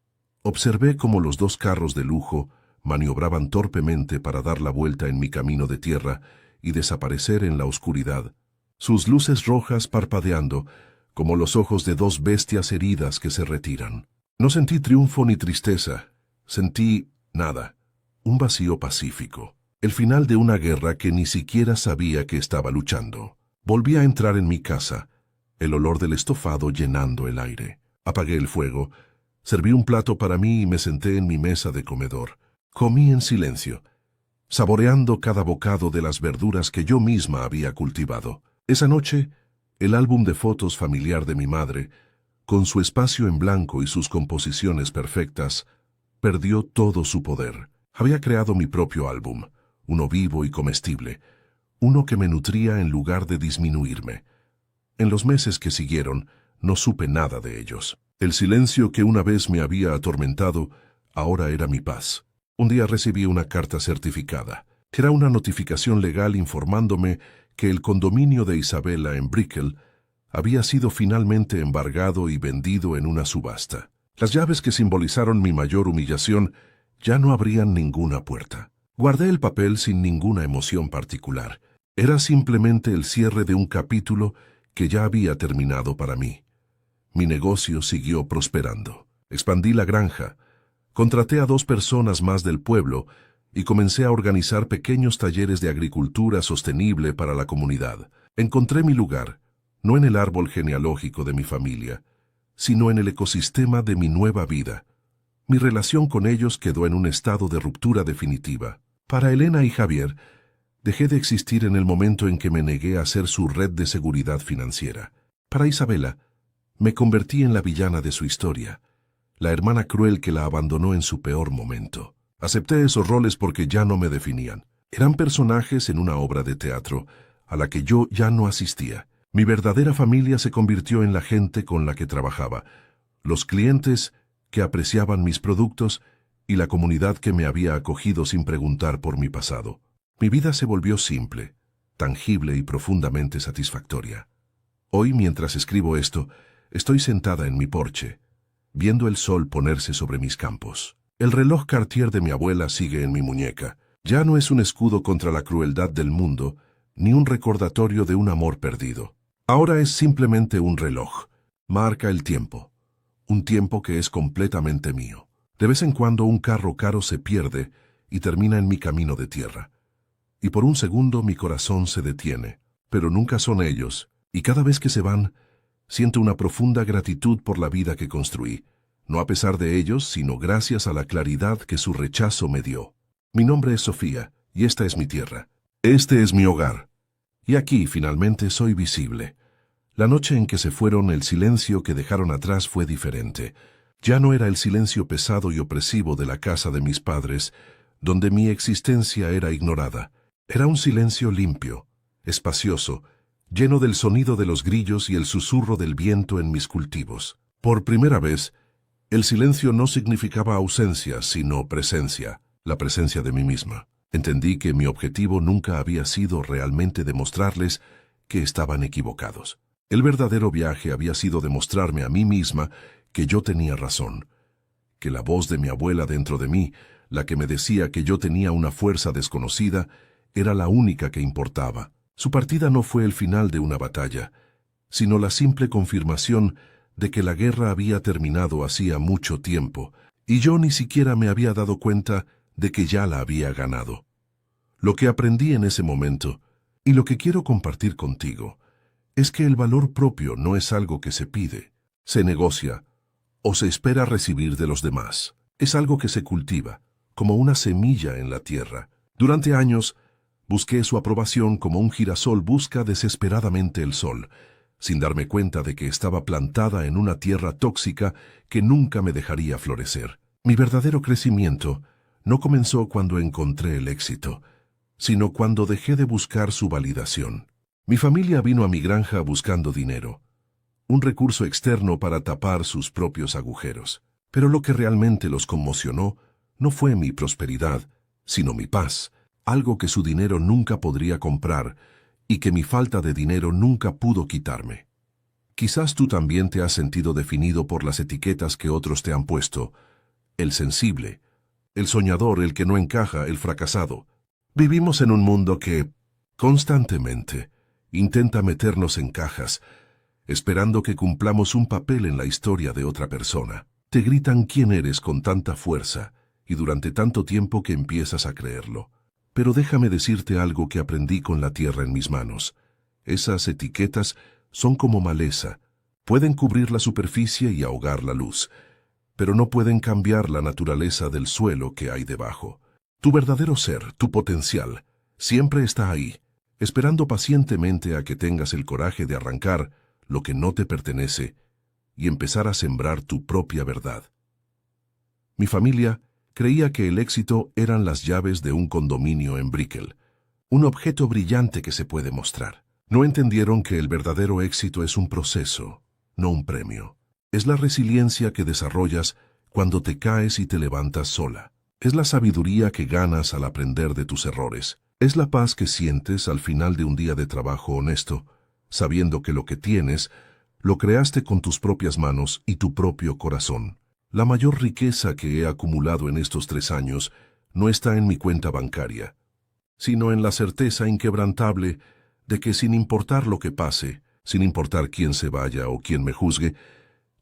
Observé cómo los dos carros de lujo maniobraban torpemente para dar la vuelta en mi camino de tierra y desaparecer en la oscuridad, sus luces rojas parpadeando como los ojos de dos bestias heridas que se retiran. No sentí triunfo ni tristeza, sentí nada, un vacío pacífico, el final de una guerra que ni siquiera sabía que estaba luchando. Volví a entrar en mi casa, el olor del estofado llenando el aire. Apagué el fuego, serví un plato para mí y me senté en mi mesa de comedor. Comí en silencio, saboreando cada bocado de las verduras que yo misma había cultivado. Esa noche, el álbum de fotos familiar de mi madre, con su espacio en blanco y sus composiciones perfectas, perdió todo su poder. Había creado mi propio álbum, uno vivo y comestible, uno que me nutría en lugar de disminuirme. En los meses que siguieron, no supe nada de ellos. El silencio que una vez me había atormentado, ahora era mi paz. Un día recibí una carta certificada. Era una notificación legal informándome que el condominio de Isabela en Brickell había sido finalmente embargado y vendido en una subasta. Las llaves que simbolizaron mi mayor humillación ya no abrían ninguna puerta. Guardé el papel sin ninguna emoción particular. Era simplemente el cierre de un capítulo que ya había terminado para mí. Mi negocio siguió prosperando. Expandí la granja, contraté a 2 personas más del pueblo y comencé a organizar pequeños talleres de agricultura sostenible para la comunidad. Encontré mi lugar, no en el árbol genealógico de mi familia, sino en el ecosistema de mi nueva vida. Mi relación con ellos quedó en un estado de ruptura definitiva. Para Elena y Javier, dejé de existir en el momento en que me negué a ser su red de seguridad financiera. Para Isabela, me convertí en la villana de su historia, la hermana cruel que la abandonó en su peor momento. Acepté esos roles porque ya no me definían. Eran personajes en una obra de teatro a la que yo ya no asistía. Mi verdadera familia se convirtió en la gente con la que trabajaba, los clientes que apreciaban mis productos y la comunidad que me había acogido sin preguntar por mi pasado. Mi vida se volvió simple, tangible y profundamente satisfactoria. Hoy, mientras escribo esto, estoy sentada en mi porche, viendo el sol ponerse sobre mis campos. El reloj Cartier de mi abuela sigue en mi muñeca. Ya no es un escudo contra la crueldad del mundo, ni un recordatorio de un amor perdido. Ahora es simplemente un reloj. Marca el tiempo. Un tiempo que es completamente mío. De vez en cuando un carro caro se pierde y termina en mi camino de tierra. Y por un segundo mi corazón se detiene. Pero nunca son ellos, y cada vez que se van, siento una profunda gratitud por la vida que construí. No a pesar de ellos, sino gracias a la claridad que su rechazo me dio. Mi nombre es Sofía, y esta es mi tierra. Este es mi hogar. Y aquí, finalmente, soy visible. La noche en que se fueron, el silencio que dejaron atrás fue diferente. Ya no era el silencio pesado y opresivo de la casa de mis padres, donde mi existencia era ignorada. Era un silencio limpio, espacioso, lleno del sonido de los grillos y el susurro del viento en mis cultivos. Por primera vez, el silencio no significaba ausencia, sino presencia, la presencia de mí misma. Entendí que mi objetivo nunca había sido realmente demostrarles que estaban equivocados. El verdadero viaje había sido demostrarme a mí misma que yo tenía razón, que la voz de mi abuela dentro de mí, la que me decía que yo tenía una fuerza desconocida, era la única que importaba. Su partida no fue el final de una batalla, sino la simple confirmación de que la guerra había terminado hacía mucho tiempo, y yo ni siquiera me había dado cuenta de que ya la había ganado. Lo que aprendí en ese momento, y lo que quiero compartir contigo, es que el valor propio no es algo que se pide, se negocia o se espera recibir de los demás. Es algo que se cultiva, como una semilla en la tierra. Durante años, busqué su aprobación como un girasol busca desesperadamente el sol. sin darme cuenta de que estaba plantada en una tierra tóxica que nunca me dejaría florecer. Mi verdadero crecimiento no comenzó cuando encontré el éxito, sino cuando dejé de buscar su validación. Mi familia vino a mi granja buscando dinero, un recurso externo para tapar sus propios agujeros. Pero lo que realmente los conmocionó no fue mi prosperidad, sino mi paz, algo que su dinero nunca podría comprar y que mi falta de dinero nunca pudo quitarme. Quizás tú también te has sentido definido por las etiquetas que otros te han puesto: el sensible, el soñador, el que no encaja, el fracasado. Vivimos en un mundo que, constantemente, intenta meternos en cajas, esperando que cumplamos un papel en la historia de otra persona. Te gritan quién eres con tanta fuerza y durante tanto tiempo que empiezas a creerlo. Pero déjame decirte algo que aprendí con la tierra en mis manos. Esas etiquetas son como maleza. Pueden cubrir la superficie y ahogar la luz, pero no pueden cambiar la naturaleza del suelo que hay debajo. Tu verdadero ser, tu potencial, siempre está ahí, esperando pacientemente a que tengas el coraje de arrancar lo que no te pertenece y empezar a sembrar tu propia verdad. Mi familia creía que el éxito eran las llaves de un condominio en Brickell, un objeto brillante que se puede mostrar. No entendieron que el verdadero éxito es un proceso, no un premio. Es la resiliencia que desarrollas cuando te caes y te levantas sola. Es la sabiduría que ganas al aprender de tus errores. Es la paz que sientes al final de un día de trabajo honesto, sabiendo que lo que tienes lo creaste con tus propias manos y tu propio corazón. La mayor riqueza que he acumulado en estos 3 años no está en mi cuenta bancaria, sino en la certeza inquebrantable de que sin importar lo que pase, sin importar quién se vaya o quién me juzgue,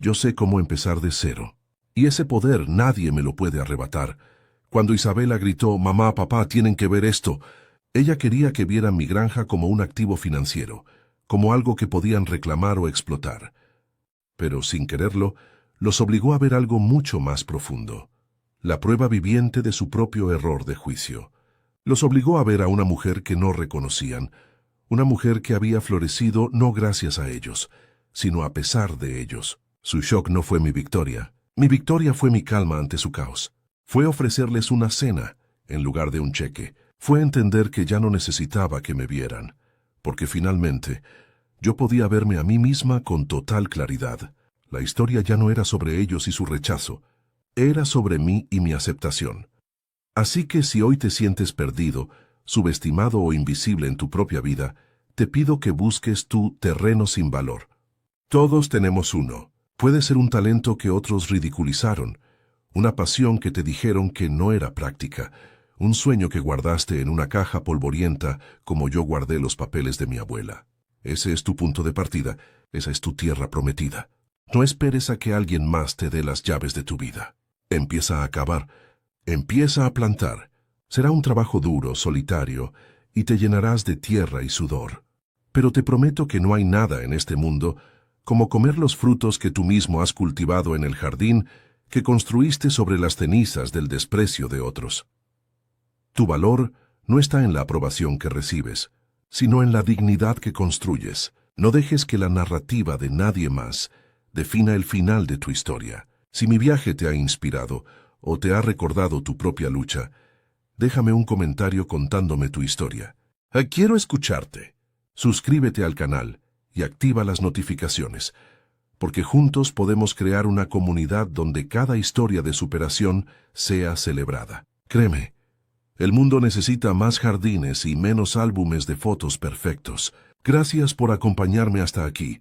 yo sé cómo empezar de cero. Y ese poder nadie me lo puede arrebatar. Cuando Isabela gritó, «Mamá, papá, tienen que ver esto», ella quería que vieran mi granja como un activo financiero, como algo que podían reclamar o explotar. Pero sin quererlo, los obligó a ver algo mucho más profundo, la prueba viviente de su propio error de juicio. Los obligó a ver a una mujer que no reconocían, una mujer que había florecido no gracias a ellos, sino a pesar de ellos. Su shock no fue mi victoria fue mi calma ante su caos. Fue ofrecerles una cena, en lugar de un cheque. Fue entender que ya no necesitaba que me vieran, porque finalmente yo podía verme a mí misma con total claridad. La historia ya no era sobre ellos y su rechazo, era sobre mí y mi aceptación. Así que si hoy te sientes perdido, subestimado o invisible en tu propia vida, te pido que busques tu terreno sin valor. Todos tenemos uno. Puede ser un talento que otros ridiculizaron, una pasión que te dijeron que no era práctica, un sueño que guardaste en una caja polvorienta como yo guardé los papeles de mi abuela. Ese es tu punto de partida, esa es tu tierra prometida. No esperes a que alguien más te dé las llaves de tu vida. Empieza a cavar, empieza a plantar. Será un trabajo duro, solitario, y te llenarás de tierra y sudor. Pero te prometo que no hay nada en este mundo como comer los frutos que tú mismo has cultivado en el jardín que construiste sobre las cenizas del desprecio de otros. Tu valor no está en la aprobación que recibes, sino en la dignidad que construyes. No dejes que la narrativa de nadie más defina el final de tu historia. Si mi viaje te ha inspirado o te ha recordado tu propia lucha, déjame un comentario contándome tu historia. Quiero escucharte. Suscríbete al canal y activa las notificaciones, porque juntos podemos crear una comunidad donde cada historia de superación sea celebrada. Créeme, el mundo necesita más jardines y menos álbumes de fotos perfectos. Gracias por acompañarme hasta aquí.